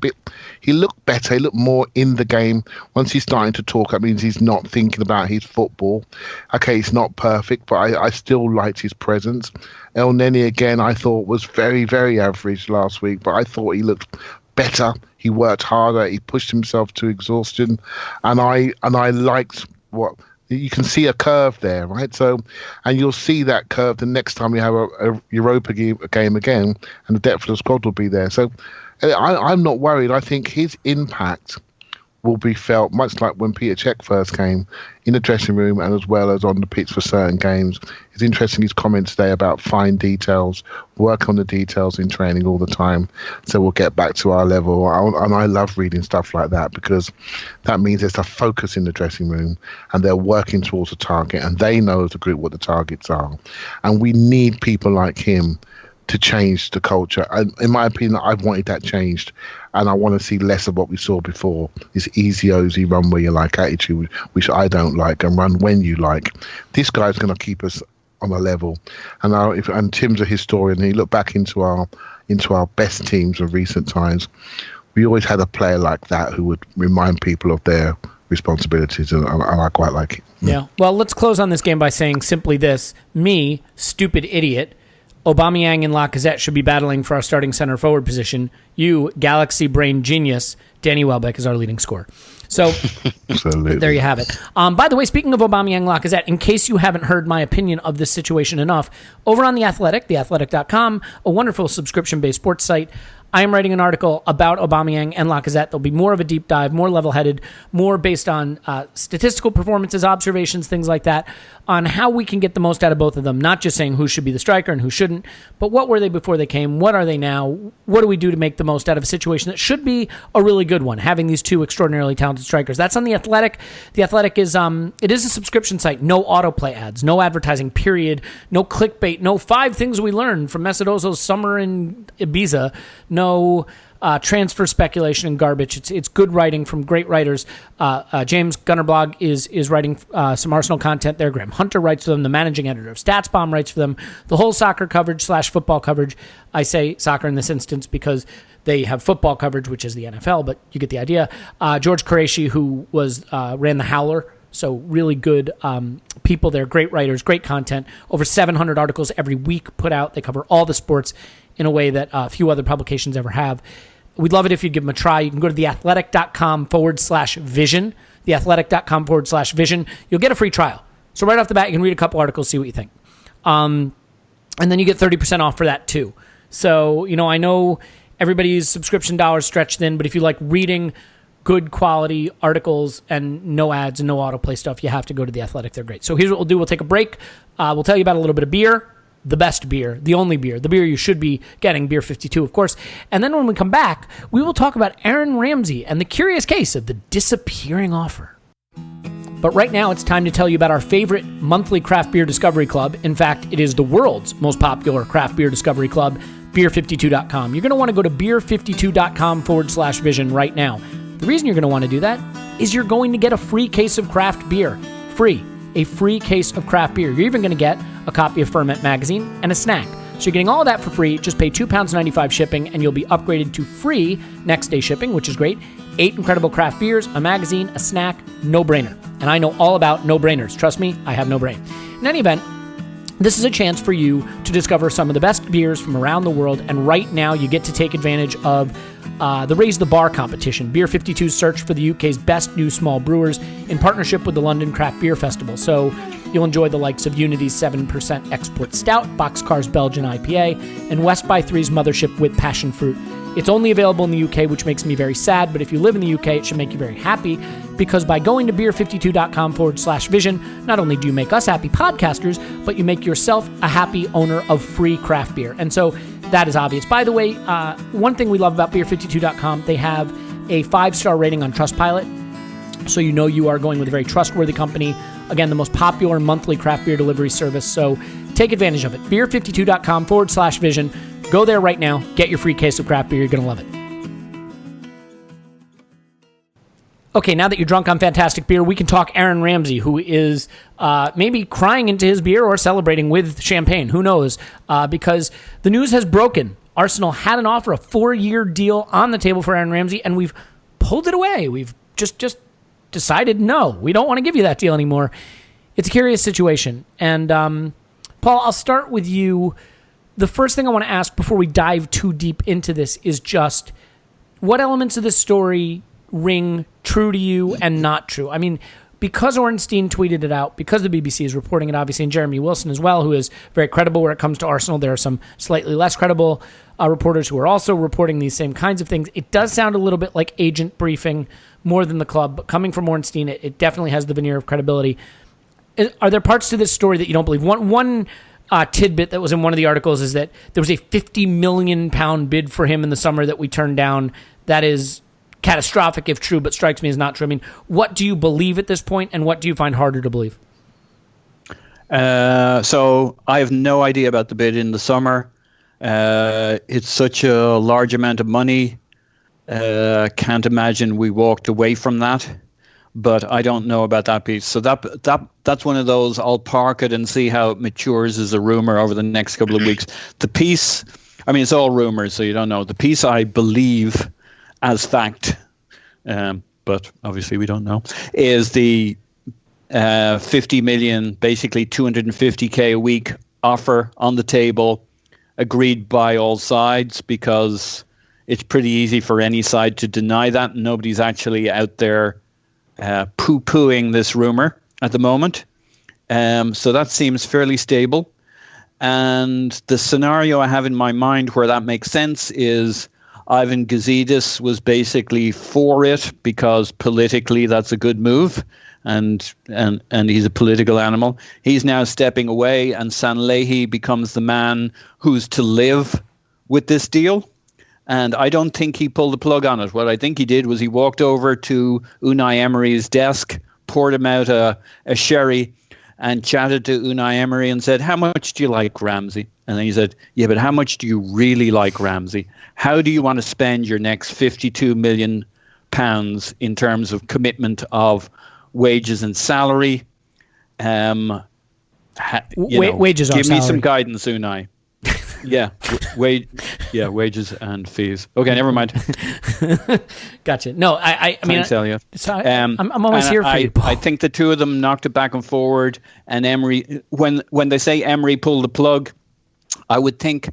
he looked better. He looked more in the game. Once he's starting to talk, that means he's not thinking about his football. Okay, it's not perfect, but I still liked his presence. El Neni, again, I thought was very, very average last week, but I thought he looked better. He worked harder. He pushed himself to exhaustion. And I liked what... You can see a curve there, right? So, and you'll see that curve the next time you have a Europa game again, and the depth of the squad will be there. So, I'm not worried. I think his impact will be felt much like when Peter Cech first came in the dressing room and as well as on the pitch for certain games. It's interesting his comments today about fine details, work on the details in training all the time. So we'll get back to our level. And I love reading stuff like that, because that means there's a focus in the dressing room and they're working towards a target and they know as a group what the targets are. And we need people like him to change the culture. And in my opinion, I've wanted that changed, and I want to see less of what we saw before, this easy run where you like attitude, which I don't like, and run when you like. This guy's going to keep us on a level. And Tim's a historian, and he looked back into our best teams of recent times. We always had a player like that who would remind people of their responsibilities, and I quite like it. Yeah. Well, let's close on this game by saying simply this: me, stupid idiot, Aubameyang and Lacazette should be battling for our starting center forward position. You, galaxy brain genius, Danny Welbeck is our leading scorer. So there you have it. By the way, speaking of Aubameyang and Lacazette, in case you haven't heard my opinion of this situation enough, over on The Athletic, theathletic.com, a wonderful subscription-based sports site, I am writing an article about Aubameyang and Lacazette. There'll be more of a deep dive, more level-headed, more based on statistical performances, observations, things like that, on how we can get the most out of both of them, not just saying who should be the striker and who shouldn't, but what were they before they came, what are they now, what do we do to make the most out of a situation that should be a really good one, having these two extraordinarily talented strikers. That's on The Athletic. The Athletic is it is a subscription site, no autoplay ads, no advertising, period, no clickbait, no 5 things we learned from Mesut Ozil's summer in Ibiza, no transfer speculation and garbage. It's good writing from great writers. James Gunnerblog is writing some Arsenal content there. Graham Hunter writes for them. The managing editor of StatsBomb writes for them. The whole soccer coverage / football coverage. I say soccer in this instance because they have football coverage, which is the NFL, but you get the idea. George Qureshi, who ran the Howler, so really good people there, great writers, great content. Over 700 articles every week put out. They cover all the sports in a way that few other publications ever have. We'd love it if you'd give them a try. You can go to theathletic.com/vision, theathletic.com/vision. You'll get a free trial. So right off the bat, you can read a couple articles, see what you think. And then you get 30% off for that too. So, I know everybody's subscription dollars stretched thin, but if you like reading good quality articles and no ads and no autoplay stuff, you have to go to The Athletic. They're great. So here's what we'll do. We'll take a break. We'll tell you about a little bit of beer, the best beer, the only beer, the beer you should be getting, Beer 52, of course. And then when we come back, we will talk about Aaron Ramsey and the curious case of the disappearing offer. But right now, it's time to tell you about our favorite monthly craft beer discovery club. In fact, it is the world's most popular craft beer discovery club, beer52.com. You're going to want to go to beer52.com/vision right now. The reason you're going to want to do that is you're going to get a free case of craft beer. A free case of craft beer. You're even going to get a copy of Ferment Magazine and a snack. So you're getting all of that for free. Just pay £2.95 shipping, and you'll be upgraded to free next day shipping, which is great. 8 incredible craft beers, a magazine, a snack, no-brainer. And I know all about no-brainers. Trust me, I have no brain. In any event, this is a chance for you to discover some of the best beers from around the world, and right now you get to take advantage of the Raise the Bar competition, Beer 52's search for the UK's best new small brewers in partnership with the London Craft Beer Festival. So you'll enjoy the likes of Unity's 7% Export Stout, Boxcar's Belgian IPA, and West by Three's Mothership with Passion Fruit. It's only available in the UK, which makes me very sad, but if you live in the UK, it should make you very happy, because by going to beer52.com/vision, not only do you make us happy podcasters, but you make yourself a happy owner of free craft beer. And so that is obvious. By the way, one thing we love about beer52.com, they have a 5-star rating on Trustpilot, so you know you are going with a very trustworthy company. Again, the most popular monthly craft beer delivery service, so take advantage of it. beer52.com/vision. Go there right now. Get your free case of craft beer. You're going to love it. Okay, now that you're drunk on fantastic beer, we can talk Aaron Ramsey, who is maybe crying into his beer or celebrating with champagne. Who knows? Because the news has broken. Arsenal had an offer, a 4-year deal on the table for Aaron Ramsey, and we've pulled it away. We've just decided, no, we don't want to give you that deal anymore. It's a curious situation. And Paul, I'll start with you. The first thing I want to ask before we dive too deep into this is just what elements of this story ring true to you and not true? I mean, because Ornstein tweeted it out, because the BBC is reporting it, obviously, and Jeremy Wilson as well, who is very credible where it comes to Arsenal. There are some slightly less credible reporters who are also reporting these same kinds of things. It does sound a little bit like agent briefing more than the club, but coming from Ornstein, it definitely has the veneer of credibility. Are there parts to this story that you don't believe? One tidbit that was in one of the articles is that there was a £50 million bid for him in the summer that we turned down. That is catastrophic if true, but strikes me as not true. I mean, what do you believe at this point, and what do you find harder to believe? So I have no idea about the bid in the summer. It's such a large amount of money. Can't imagine we walked away from that. But I don't know about that piece. So that's one of those, I'll park it and see how it matures as a rumor over the next couple of weeks. The piece, I mean, it's all rumors, so you don't know. The piece I believe as fact, but obviously we don't know, is the 50 million, basically 250K a week offer on the table, agreed by all sides, because it's pretty easy for any side to deny that. Nobody's actually out there poo-pooing this rumor at the moment. So that seems fairly stable. And the scenario I have in my mind where that makes sense is Ivan Gazidis was basically for it because politically that's a good move, and he's a political animal. He's now stepping away, and Sanlehi becomes the man who's to live with this deal. And I don't think he pulled the plug on it. What I think he did was he walked over to Unai Emery's desk, poured him out a sherry, and chatted to Unai Emery and said, how much do you like Ramsey? And then he said, yeah, but how much do you really like Ramsey? How do you want to spend your next £52 million in terms of commitment of wages and salary? Wages are give me salary. some guidance, Unai. Yeah, wages and fees. Okay, never mind. Gotcha. No, I mean, Thanks, Elliot. So I'm always here for you, Paul. I think the two of them knocked it back and forward. And Emery, when they say Emery pulled the plug, I would think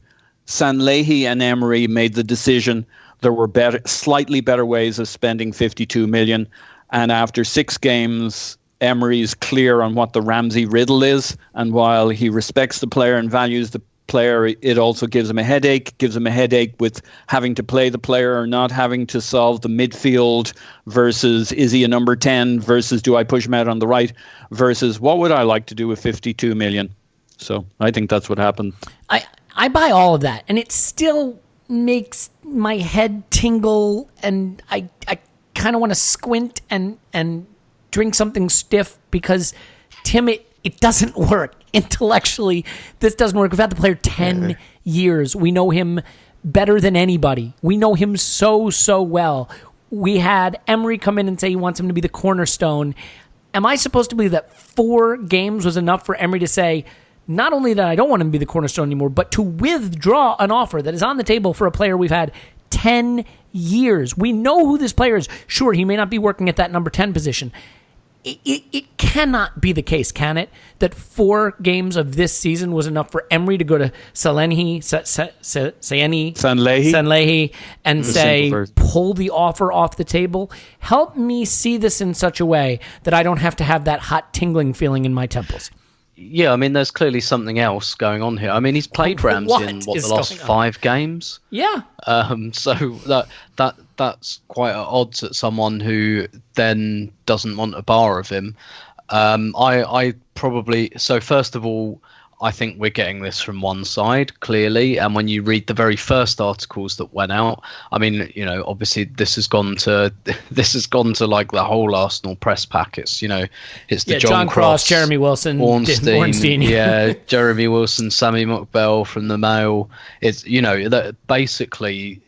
Sanlehi and Emery made the decision. There were slightly better ways of spending 52 million. And after 6 games, Emery's clear on what the Ramsey riddle is. And while he respects the player and values the player, it also gives him a headache. With having to play the player or not having to solve the midfield versus is he a number 10 versus do I push him out on the right versus what would I like to do with 52 million. So I think that's what happened. I buy all of that, and it still makes my head tingle, and I kind of want to squint and drink something stiff because, Tim, it doesn't work. Intellectually, this doesn't work. We've had the player 10 years. We know him better than anybody. We know him so well. We had Emery come in and say he wants him to be the cornerstone. Am I supposed to believe that 4 games was enough for Emery to say, not only that I don't want him to be the cornerstone anymore, but to withdraw an offer that is on the table for a player we've had 10 years? We know who this player is. Sure, he may not be working at that number 10 position. It cannot be the case, can it, that 4 games of this season was enough for Emery to go to Sanlehi and say, pull the offer off the table? Help me see this in such a way that I don't have to have that hot tingling feeling in my temples. Yeah, I mean, there's clearly something else going on here. I mean, he's played Ramsey in the last 5 games. Yeah. So that's quite at odds at someone who then doesn't want a bar of him. I probably, so first of all, I think we're getting this from one side, clearly. And when you read the very first articles that went out, I mean, you know, obviously this has gone to like the whole Arsenal press pack. It's the John Cross, Jeremy Wilson, Ornstein, yeah, Jeremy Wilson, Sammy Muckbell from the Mail. It's, that basically,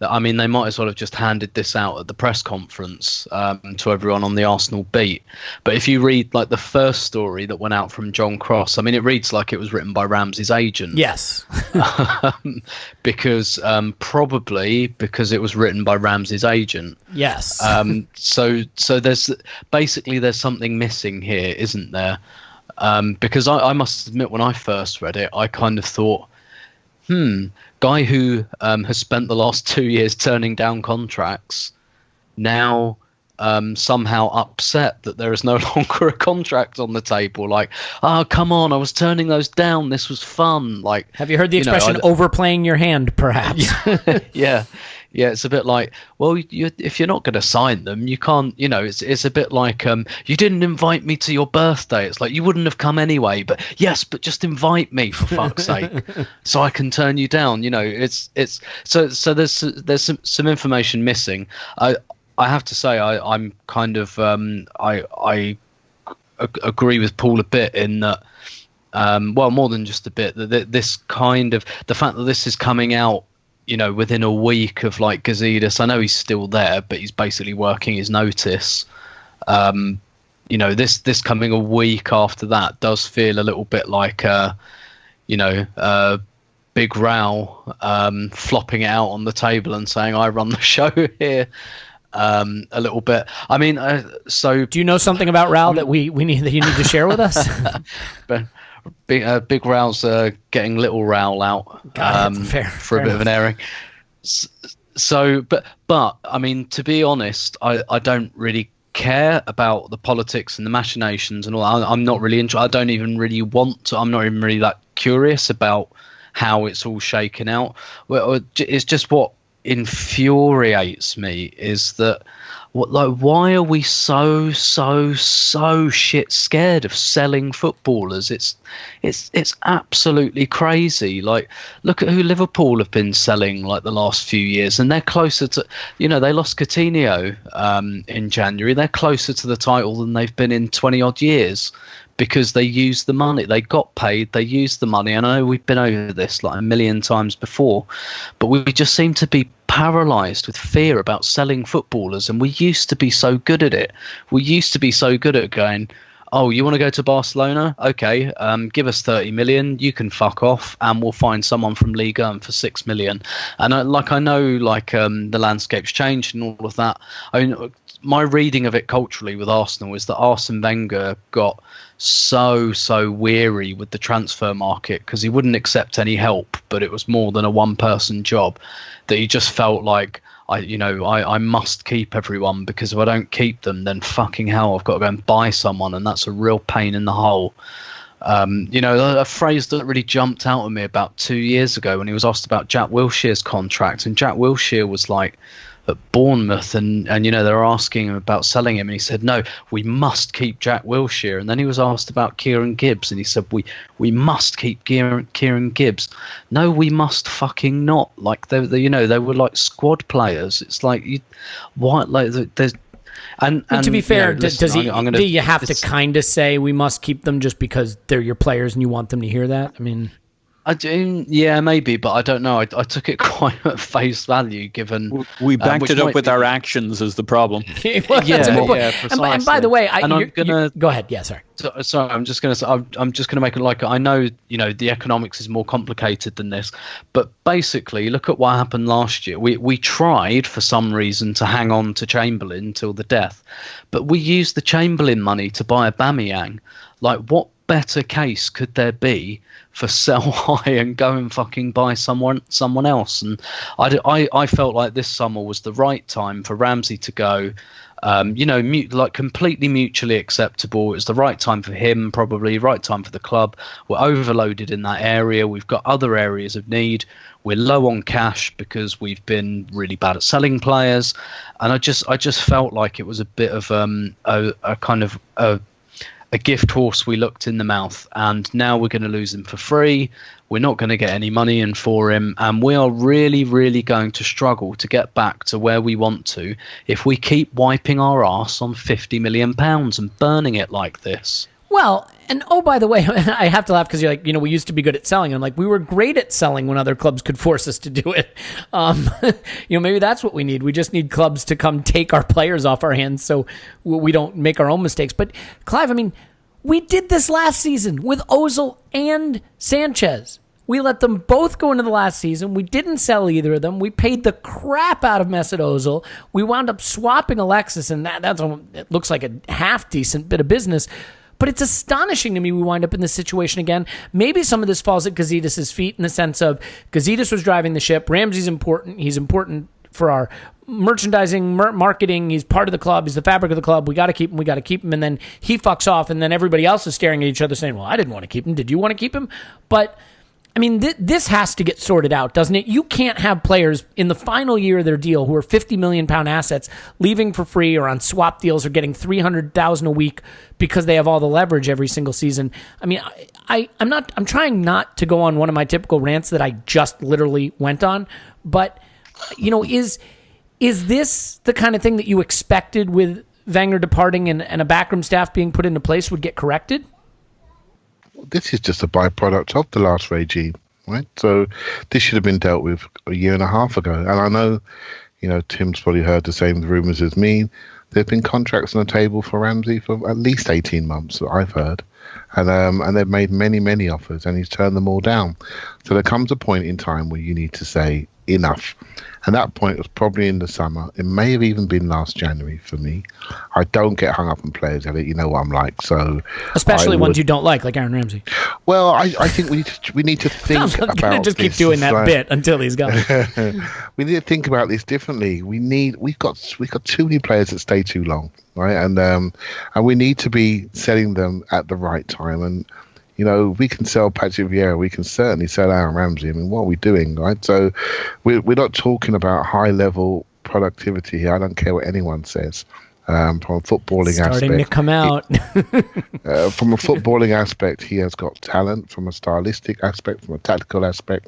I mean, they might as well have just handed this out at the press conference to everyone on the Arsenal beat. But if you read like the first story that went out from John Cross, I mean, it reads like it was written by Ramsey's agent. Yes. Probably because it was written by Ramsey's agent. Yes. So there's something missing here, isn't there? Because I must admit, when I first read it, I kind of thought, guy who has spent the last 2 years turning down contracts, now somehow upset that there is no longer a contract on the table. Like, oh, come on, I was turning those down. This was fun. Like, have you heard the expression overplaying your hand, perhaps? Yeah, it's a bit like, well, if you're not going to sign them, you can't, it's a bit like, you didn't invite me to your birthday. It's like, you wouldn't have come anyway, but just invite me for fuck's sake, so I can turn you down. So there's some information missing. I have to say, I'm kind of, I agree with Paul a bit in that, well, more than just a bit, that this kind of, the fact that this is coming out, within a week of like Gazidis. I know he's still there, but he's basically working his notice. This coming a week after that does feel a little bit like Big Row flopping it out on the table and saying, I run the show here. A little bit. I mean, so do you know something about Row that you need to share with us? But Big Row's getting Little Row out for a bit of an airing. So, but I mean, to be honest, I don't really care about the politics and the machinations and all. I'm not really interested. I don't even really want to. I'm not even really that curious about how it's all shaken out. Well, it's just what infuriates me is that why are we so shit scared of selling footballers? It's absolutely crazy. Like, look at who Liverpool have been selling like the last few years, and they're closer to, they lost Coutinho in January. They're closer to the title than they've been in 20 odd years because they used the money. They got paid, they used the money. And I know we've been over this like a million times before, but we just seem to be paralyzed with fear about selling footballers. And we used to be so good at it. We used to be so good at going, oh, you want to go to Barcelona? Okay, give us 30 million. You can fuck off, and we'll find someone from Liga and for 6 million. And I know the landscape's changed and all of that. I mean, my reading of it culturally with Arsenal is that Arsene Wenger got so weary with the transfer market because he wouldn't accept any help, but it was more than a one-person job, that he just felt like, I must keep everyone, because if I don't keep them, then fucking hell, I've got to go and buy someone, and that's a real pain in the hole. A phrase that really jumped out at me about 2 years ago when he was asked about Jack Wilshere's contract, and Jack Wilshere was like at Bournemouth, and they're asking him about selling him, and he said, no, we must keep Jack Wilshere. And then he was asked about Kieran Gibbs, and he said, we must keep Kieran Gibbs. No, we must fucking not. Like they were like squad players. It's like there's. And to be fair, listen, do you have to kind of say we must keep them just because they're your players and you want them to hear that? I mean, I do, yeah, maybe, but I don't know. I took it quite at face value, given we backed it up with our actions as the problem. Well, yeah, precisely. And by the way, go ahead. Yeah, sorry. Sorry, I'm just gonna make it like, I know the economics is more complicated than this, but basically, look at what happened last year. We tried for some reason to hang on to Chamberlain till the death, but we used the Chamberlain money to buy Aubameyang. Like, what better case could there be for sell high and go and fucking buy someone else? And I felt like this summer was the right time for Ramsey to go. Completely mutually acceptable. It was the right time for him, probably right time for the club. We're overloaded in that area. We've got other areas of need. We're low on cash because we've been really bad at selling players, and I just felt like it was a bit of a kind of a gift horse we looked in the mouth, and now we're going to lose him for free. We're not going to get any money in for him, and we are really, really going to struggle to get back to where we want to if we keep wiping our arse on £50 million and burning it like this. Well, and oh, by the way, I have to laugh because you're like, we used to be good at selling. And I'm like, we were great at selling when other clubs could force us to do it. Maybe that's what we need. We just need clubs to come take our players off our hands so we don't make our own mistakes. But Clive, I mean, we did this last season with Ozil and Sanchez. We let them both go into the last season. We didn't sell either of them. We paid the crap out of Mesut Ozil. We wound up swapping Alexis, and it looks like a half-decent bit of business. But it's astonishing to me we wind up in this situation again. Maybe some of this falls at Gazidis' feet in the sense of Gazidis was driving the ship. Ramsey's important. He's important for our merchandising, marketing. He's part of the club. He's the fabric of the club. We got to keep him. And then he fucks off, and then everybody else is staring at each other saying, well, I didn't want to keep him. Did you want to keep him? But I mean, this has to get sorted out, doesn't it? You can't have players in the final year of their deal who are £50 million assets leaving for free or on swap deals or getting $300,000 a week because they have all the leverage every single season. I mean, I'm trying not to go on one of my typical rants that I just literally went on, but is this the kind of thing that you expected with Wenger departing and a backroom staff being put into place would get corrected? This is just a byproduct of the last regime, right? So this should have been dealt with a year and a half ago. And I know, Tim's probably heard the same rumours as me. There've been contracts on the table for Ramsey for at least 18 months that I've heard. And they've made many, many offers, and he's turned them all down. So there comes a point in time where you need to say enough. And that point was probably in the summer. It may have even been last January for me. I don't get hung up on players, Elliot. You know what I'm like. So especially ones you don't like Aaron Ramsey. Well, I think we need to think about this. I'm going to just keep doing that bit until he's gone. We need to think about this differently. We've got too many players that stay too long, right? And we need to be selling them at the right time. And we can sell Patrick Vieira, we can certainly sell Aaron Ramsey. I mean, what are we doing, right? So we're not talking about high-level productivity here. I don't care what anyone says. From a footballing aspect. Starting to come out. From a footballing aspect, he has got talent. From a stylistic aspect, from a tactical aspect.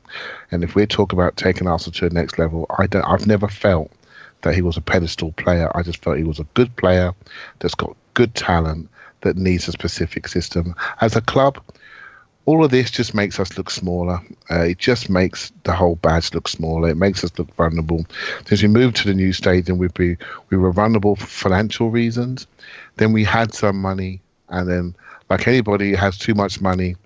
And if we're talking about taking Arsenal to the next level, I've never felt that he was a pedestal player. I just felt he was a good player that's got good talent, that needs a specific system. As a club, all of this just makes us look smaller. It just makes the whole badge look smaller. It makes us look vulnerable. Since we moved to the new stadium, we were vulnerable for financial reasons. Then we had some money, and then, like anybody who has too much money,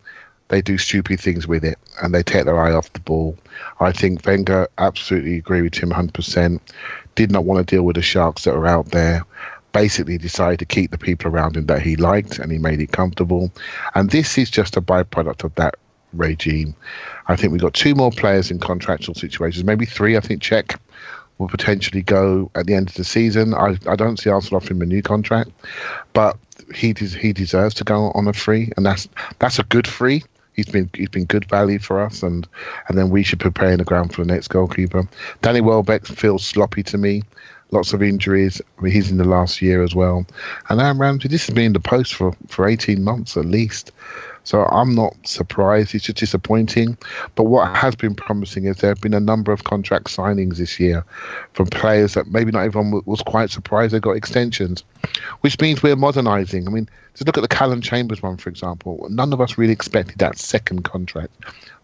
they do stupid things with it, and they take their eye off the ball. I think Wenger, absolutely agree with him 100%, did not want to deal with the sharks that were out there. Basically decided to keep the people around him that he liked, and he made it comfortable. And this is just a byproduct of that regime. I think we've got 2 more players in contractual situations, maybe 3. I think Czech will potentially go at the end of the season. I don't see Arsenal offering him a new contract, but he deserves to go on a free, and that's a good free. He's been good value for us, and then we should prepare the ground for the next goalkeeper. Danny Welbeck feels sloppy to me. Lots of injuries. I mean, he's in the last year as well. And Aaron Ramsey, this has been in the post for 18 months at least. So I'm not surprised. It's just disappointing. But what has been promising is there have been a number of contract signings this year from players that maybe not everyone was quite surprised they got extensions, which means we're modernising. I mean, just look at the Callum Chambers one, for example. None of us really expected that second contract.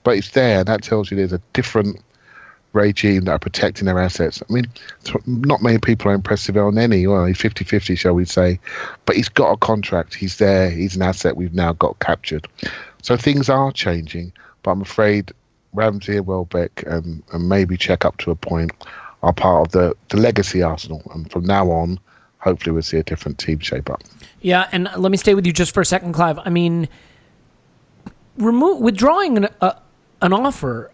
But it's there. That tells you there's a different regime that are protecting their assets. I mean, not many people are impressed with El Neni. Well, he's 50-50, shall we say. But he's got a contract. He's there. He's an asset we've now got captured. So things are changing. But I'm afraid Ramsey and Welbeck and maybe Czech up to a point are part of the legacy Arsenal. And from now on, hopefully we'll see a different team shape up. Yeah, and let me stay with you just for a second, Clive. I mean, withdrawing an offer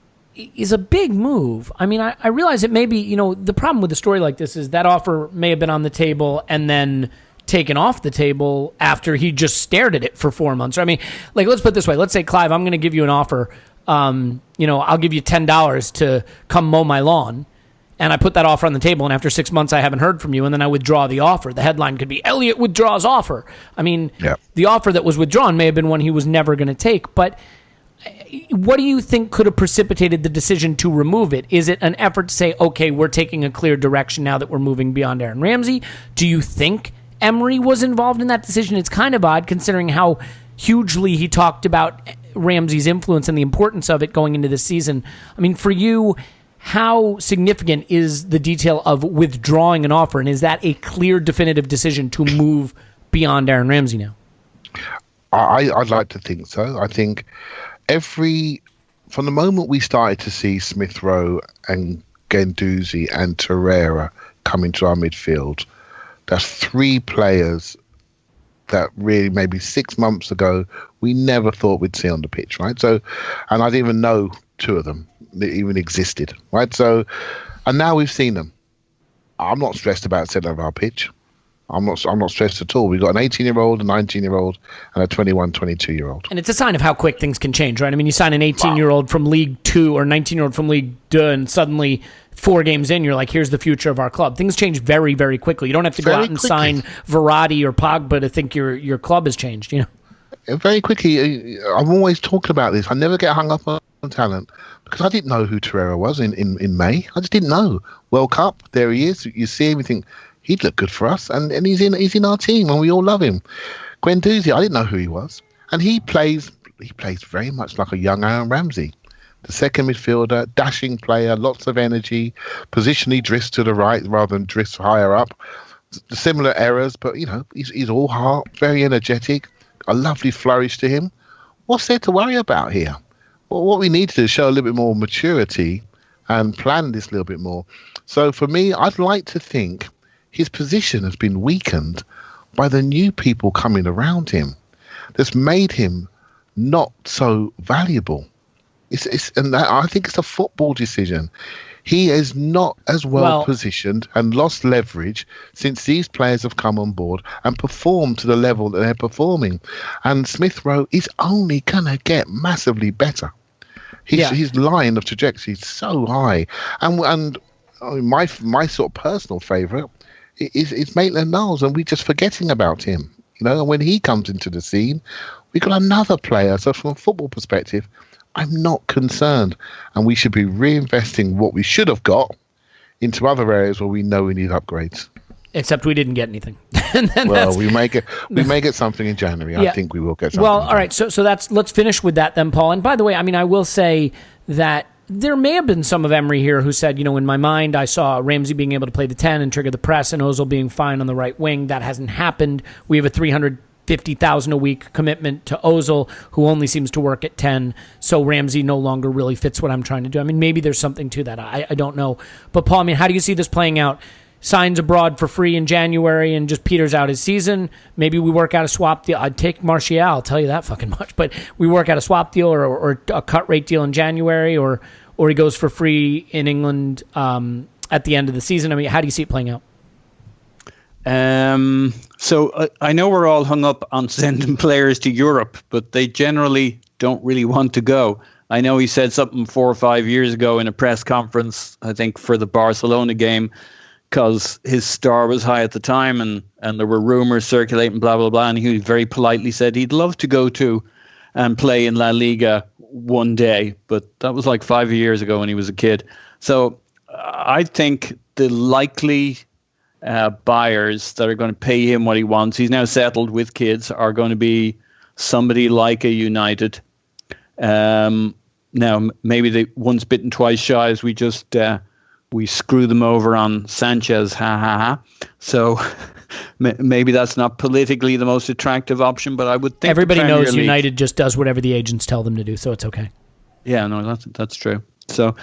is a big move. I mean, I realize it may be, the problem with a story like this is that offer may have been on the table and then taken off the table after he just stared at it for 4 months. I mean, like, let's put it this way. Let's say, Clive, I'm going to give you an offer. I'll give you $10 to come mow my lawn. And I put that offer on the table, and after 6 months, I haven't heard from you, and then I withdraw the offer. The headline could be, Elliot withdraws offer. I mean, The offer that was withdrawn may have been one he was never going to take, but what do you think could have precipitated the decision to remove it? Is it an effort to say, okay, we're taking a clear direction now that we're moving beyond Aaron Ramsey? Do you think Emery was involved in that decision? It's kind of odd considering how hugely he talked about Ramsey's influence and the importance of it going into this season. I mean, for you, how significant is the detail of withdrawing an offer, and is that a clear, definitive decision to move beyond Aaron Ramsey now? I'd like to think so. I think from the moment we started to see Smith-Rowe and Guendouzi and Torreira come into our midfield, that's 3 players that really maybe 6 months ago we never thought we'd see on the pitch, right? So, and I didn't even know 2 of them that even existed, right? So, and now we've seen them. I'm not stressed about centre of our pitch. I'm not stressed at all. We've got an 18-year-old, a 19-year-old, and a 21, 22-year-old. And it's a sign of how quick things can change, right? I mean, you sign an 18-year-old from League 2 or 19-year-old from League 2, and suddenly 4 games in, you're like, here's the future of our club. Things change very, very quickly. You don't have to go out and sign Verratti or Pogba to think your club has changed, Very quickly. I'm always talking about this. I never get hung up on talent because I didn't know who Torreira was in May. I just didn't know. World Cup, there he is. You see him, you think, he'd look good for us, and he's in our team, and we all love him. Guendouzi, I didn't know who he was, and he plays very much like a young Aaron Ramsey, the second midfielder, dashing player, lots of energy, positionally drifts to the right rather than drifts higher up. Similar errors, but he's all heart, very energetic, a lovely flourish to him. What's there to worry about here? Well, what we need to do is show a little bit more maturity and plan this a little bit more. So for me, I'd like to think his position has been weakened by the new people coming around him. That's made him not so valuable. And I think it's a football decision. He is not as well positioned and lost leverage since these players have come on board and performed to the level that they're performing. And Smith-Rowe is only going to get massively better. His line of trajectory is so high. And my sort of personal favourite is Maitland-Niles, and we're just forgetting about him. And when he comes into the scene, we've got another player. So from a football perspective, I'm not concerned, and we should be reinvesting what we should have got into other areas where we know we need upgrades. Except we didn't get anything. And then Well, we may get something in January. Yeah. I think we will get something. Well, all right. So let's finish with that then, Paul. And by the way, I mean, I will say that there may have been some of Emery here who said, in my mind, I saw Ramsey being able to play the 10 and trigger the press, and Ozil being fine on the right wing. That hasn't happened. We have a $350,000 a week commitment to Ozil, who only seems to work at 10. So Ramsey no longer really fits what I'm trying to do. I mean, maybe there's something to that. I don't know. But Paul, I mean, how do you see this playing out? Signs abroad for free in January and just peters out his season. Maybe we work out a swap deal. I'd take Martial, I'll tell you that fucking much. But we work out a swap deal or a cut rate deal in January, or he goes for free in England at the end of the season. I mean, how do you see it playing out? So I know we're all hung up on sending players to Europe, but they generally don't really want to go. I know he said something 4 or 5 years ago in a press conference, I think for the Barcelona game, because his star was high at the time and there were rumors circulating, blah, blah, blah. And he very politely said he'd love to go to and play in La Liga one day. But that was like 5 years ago when he was a kid. So I think the likely buyers that are going to pay him what he wants, he's now settled with kids, are going to be somebody like a United. Now, maybe they once bitten, twice shy, as we just... we screw them over on Sanchez, ha. So maybe that's not politically the most attractive option, but I would think everybody knows United just does whatever the agents tell them to do, so it's okay. Yeah, no, that's true. So,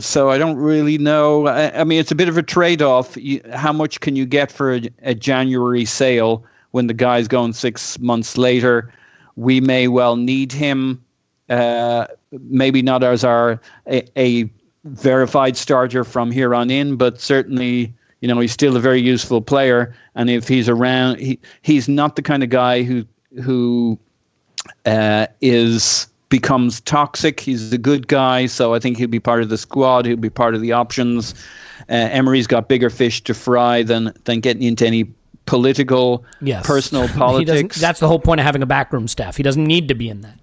so I don't really know. I mean, it's a bit of a trade-off. How much can you get for a January sale when the guy's going 6 months later? We may well need him. Maybe not as a verified starter from here on in, but certainly, he's still a very useful player. And if he's around, he's not the kind of guy who becomes toxic. He's a good guy, so I think he'll be part of the squad. He'll be part of the options. Emery's got bigger fish to fry than getting into any personal politics. That's the whole point of having a backroom staff. He doesn't need to be in that.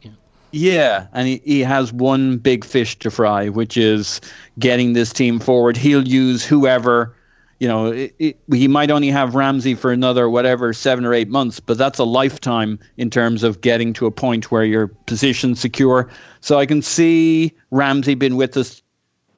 Yeah, and he has one big fish to fry, which is getting this team forward. He'll use whoever, he might only have Ramsey for another 7 or 8 months, but that's a lifetime in terms of getting to a point where your position's secure. So I can see Ramsey being with us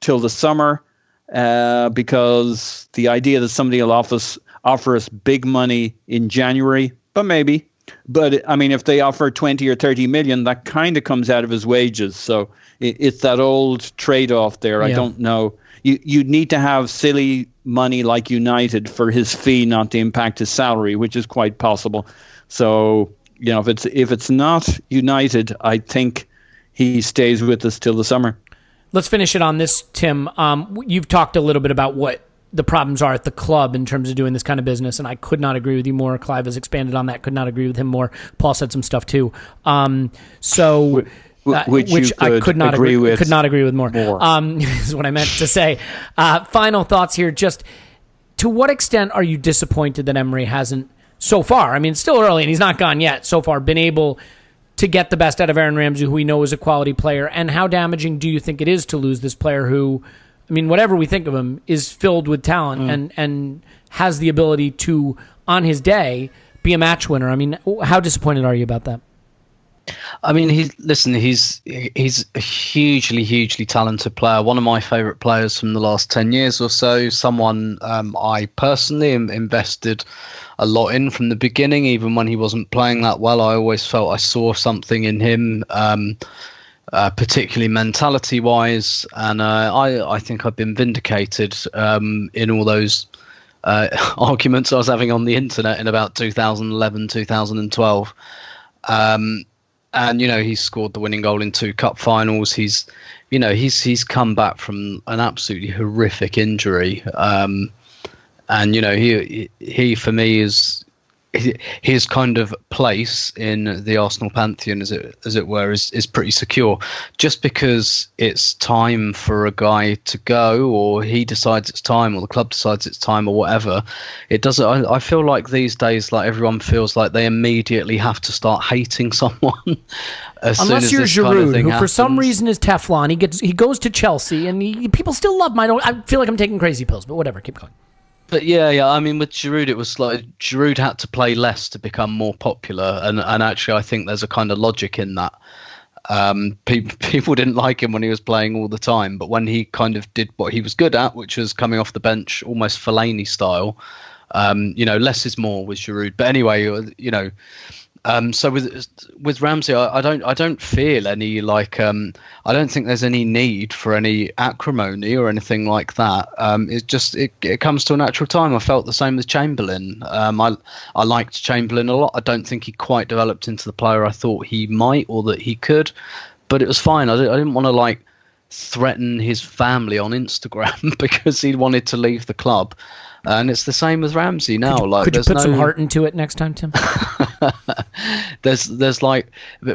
till the summer, because the idea that somebody will offer us big money in January, but maybe. But I mean, if they offer 20 or 30 million, that kind of comes out of his wages. So it's that old trade-off there. Yeah. I don't know. You need to have silly money like United for his fee not to impact his salary, which is quite possible. So if it's not United, I think he stays with us till the summer. Let's finish it on this, Tim. You've talked a little bit about what the problems are at the club in terms of doing this kind of business, and I could not agree with you more. Clive has expanded on that. Could not agree with him more. Paul said some stuff too. Which I could not agree with. Could not agree with more. Is what I meant to say. Final thoughts here. Just to what extent are you disappointed that Emery hasn't so far? I mean, it's still early and he's not gone yet. So far, been able to get the best out of Aaron Ramsey, who we know is a quality player. And how damaging do you think it is to lose this player who, I mean, whatever we think of him, is filled with talent and has the ability to, on his day, be a match winner? I mean, how disappointed are you about that? I mean, he's a hugely talented player. One of my favourite players from the last 10 years or so. Someone I personally invested a lot in from the beginning. Even when he wasn't playing that well, I always felt I saw something in him. Particularly mentality-wise, and I think I've been vindicated in all those arguments I was having on the internet in about 2011, 2012. And he's scored the winning goal in 2 cup finals. He's come back from an absolutely horrific injury, and he for me is. His kind of place in the Arsenal pantheon, as it were, is pretty secure. Just because it's time for a guy to go, or he decides it's time, or the club decides it's time, or whatever, it doesn't. I feel like these days, like everyone feels like they immediately have to start hating someone. Unless you're Giroud, who for some reason is Teflon. He goes to Chelsea, and people still love him. I feel like I'm taking crazy pills, but whatever. Keep going. But yeah. I mean, with Giroud, it was like Giroud had to play less to become more popular, and actually, I think there's a kind of logic in that. People didn't like him when he was playing all the time, but when he kind of did what he was good at, which was coming off the bench, almost Fellaini style, less is more with Giroud. But anyway, so with Ramsey, I don't feel any I don't think there's any need for any acrimony or anything like that. It comes to a natural time. I felt the same with Chamberlain. I liked Chamberlain a lot. I don't think he quite developed into the player I thought he might or that he could, but it was fine. I didn't want to threaten his family on Instagram because he wanted to leave the club. And it's the same with Ramsey now. Could you put some heart into it next time, Tim? there's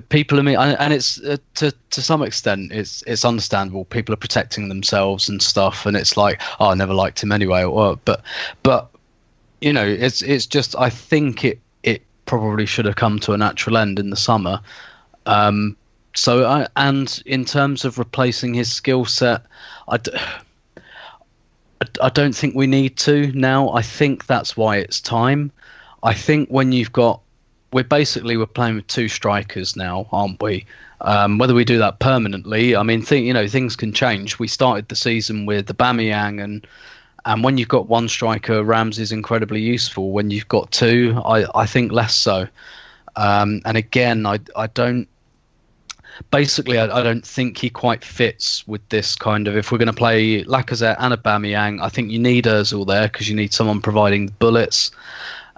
people and it's to some extent it's understandable. People are protecting themselves and stuff, and it's I never liked him anyway. But it's just I think it probably should have come to a natural end in the summer. And in terms of replacing his skill set, I don't think we need to now. I think that's why it's time. I think when we're playing with two strikers now, aren't we? Whether we do that permanently, I mean, things can change. We started the season with Aubameyang, and when you've got one striker, Ramsey's incredibly useful. When you've got two, I think less so. And again, I don't. Basically, I don't think he quite fits with this kind of. If we're going to play Lacazette and Aubameyang, I think you need Ozil there because you need someone providing bullets,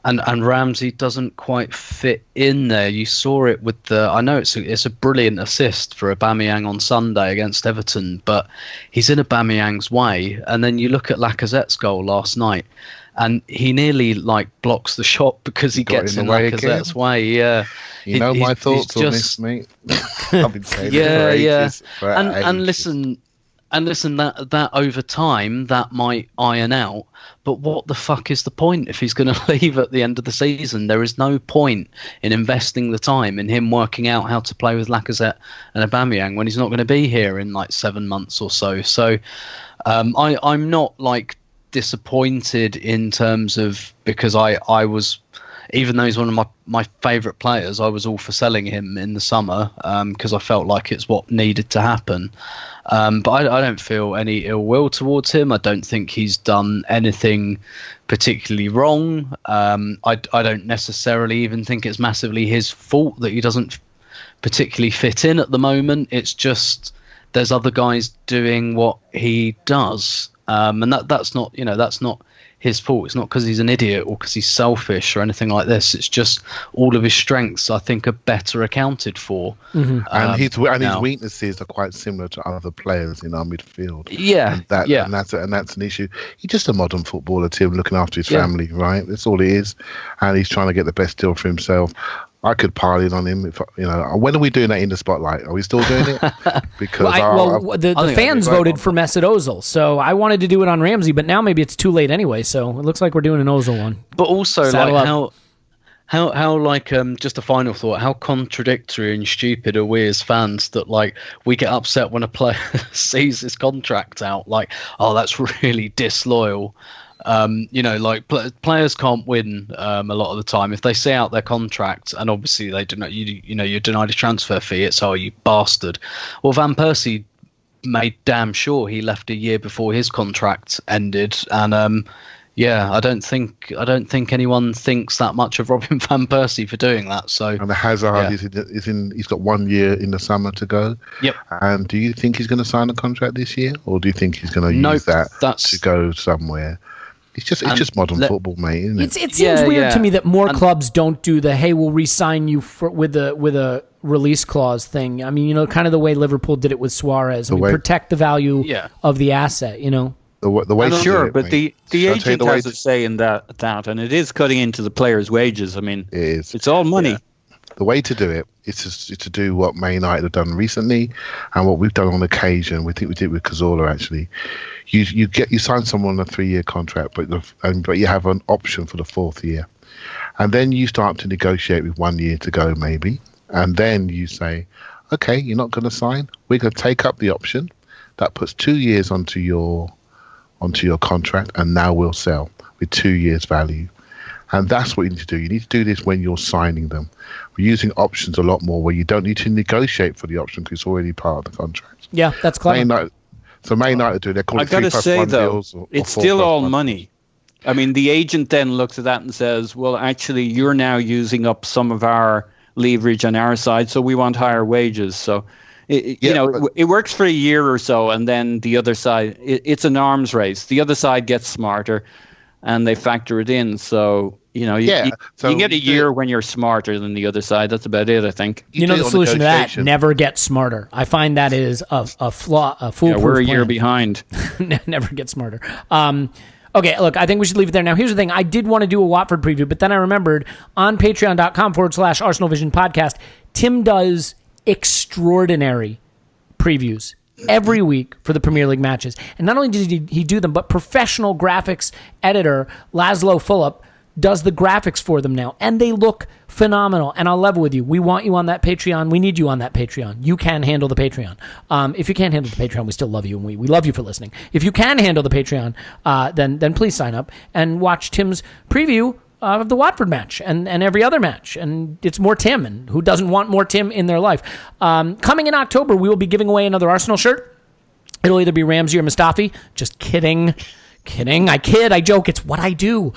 and Ramsey doesn't quite fit in there. You saw it with I know it's a brilliant assist for Aubameyang on Sunday against Everton, but he's in Aubameyang's way. And then you look at Lacazette's goal last night, and he nearly blocks the shot because he gets in Lacazette's way. Yeah, my thoughts on this, mate. I've been saying it for ages. And listen, that over time that might iron out. But what the fuck is the point if he's going to leave at the end of the season? There is no point in investing the time in him working out how to play with Lacazette and Aubameyang when he's not going to be here in 7 months or so. So I'm not disappointed in terms of, because I was, even though he's one of my favourite players, I was all for selling him in the summer because I felt like it's what needed to happen. But I don't feel any ill will towards him. I don't think he's done anything particularly wrong. I don't necessarily even think it's massively his fault that he doesn't particularly fit in at the moment. It's just there's other guys doing what he does. And that's not his fault. It's not because he's an idiot or because he's selfish or anything like this. It's just all of his strengths, I think, are better accounted for. Mm-hmm. And his weaknesses are quite similar to other players in our midfield. Yeah, and that's an issue. He's just a modern footballer, Tim, looking after his family, right? That's all he is, and he's trying to get the best deal for himself. I could pile in on him. When are we doing that in the spotlight? Are we still doing it? Because the fans voted for Mesut Ozil, so I wanted to do it on Ramsey, but now maybe it's too late anyway. So it looks like we're doing an Ozil one. But also, how just a final thought: how contradictory and stupid are we as fans that we get upset when a player sees his contract out? That's really disloyal. Players can't win a lot of the time if they see out their contract, and obviously they do not. You're denied a transfer fee. It's you bastard. Well, Van Persie made damn sure he left a year before his contract ended, and I don't think anyone thinks that much of Robin Van Persie for doing that. So and the Hazard he's got 1 year in the summer to go. Yep. And do you think he's going to sign a contract this year, or do you think he's going to use that to go somewhere? It's just modern football, mate, isn't it? It seems weird to me that more clubs don't do the "hey, we'll re-sign you with a release clause" thing. I mean, kind of the way Liverpool did it with Suarez. Protect the value of the asset. The way but the agent has a say in that, and it is cutting into the players' wages. I mean, it is. It's all money. Yeah. The way to do it is to do what Man United have done recently, and what we've done on occasion. We think we did with Cazorla actually. You sign someone on a 3-year contract, but you have an option for the 4th year, and then you start to negotiate with 1 year to go maybe, and then you say, okay, you're not going to sign. We're going to take up the option. That puts 2 years onto your contract, and now we'll sell. with 2 years value. And that's what you need to do. You need to do this when you're signing them. We're using options a lot more where you don't need to negotiate for the option because it's already part of the contract. Yeah, that's clever. Man United do. They're called I got to say, though, it's still all money. I mean, the agent then looks at that and says, well, actually, you're now using up some of our leverage on our side, so we want higher wages. So, it works for a year or so, and then the other side, it's an arms race. The other side gets smarter, and they factor it in. So, you get a year when you're smarter than the other side. That's about it, I think. The solution to that, never get smarter. I find that is a flaw, a foolproof we're a plan. year behind. Never get smarter. Okay, look, I think we should leave it there. Now, here's the thing. I did want to do a Watford preview, but then I remembered on patreon.com/Arsenal Vision podcast, Tim does extraordinary previews every week for the Premier League matches. And not only did he do them, but professional graphics editor Laszlo Fulop does the graphics for them now, and they look phenomenal. And I'll level with you. We want you on that Patreon. We need you on that Patreon. You can handle the Patreon. If you can't handle the Patreon, we still love you, and we love you for listening. If you can handle the Patreon, then please sign up and watch Tim's preview of the Watford match and every other match. And it's more Tim, and who doesn't want more Tim in their life? Coming in October, we will be giving away another Arsenal shirt. It'll either be Ramsey or Mustafi. Just kidding. I kid, I joke, it's what I do.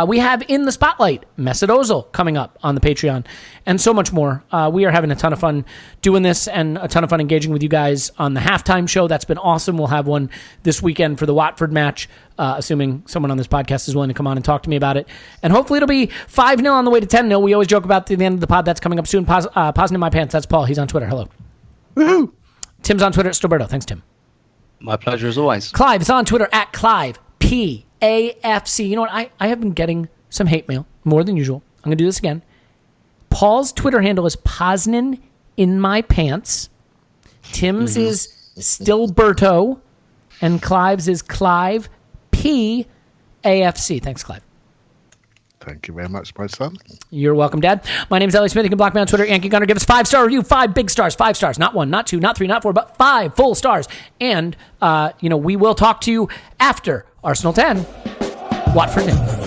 We have In the Spotlight, Mesut Ozil coming up on the Patreon, and so much more. We are having a ton of fun doing this and a ton of fun engaging with you guys on the halftime show. That's been awesome. We'll have one this weekend for the Watford match, assuming someone on this podcast is willing to come on and talk to me about it. And hopefully it'll be 5-0 on the way to 10-0. We always joke about the end of the pod. That's coming up soon. Pausing in my pants. That's Paul. He's on Twitter. Hello. Woohoo! Tim's on Twitter at Stoberto. Thanks, Tim. My pleasure as always. Clive is on Twitter at Clive PAFC. You know what? I have been getting some hate mail, more than usual. I'm going to do this again. Paul's Twitter handle is Poznan in my pants. Tim's is Stilberto. And Clive's is Clive PAFC. Thanks, Clive. Thank you very much, my son. You're welcome, Dad. My name is Elliot Smith. You can block me on Twitter. Yankee Gunner. Give us 5-star review. 5 big stars. 5 stars. Not 1, not 2, not 3, not 4, but 5 full stars. And, we will talk to you after Arsenal 10, Watford 0.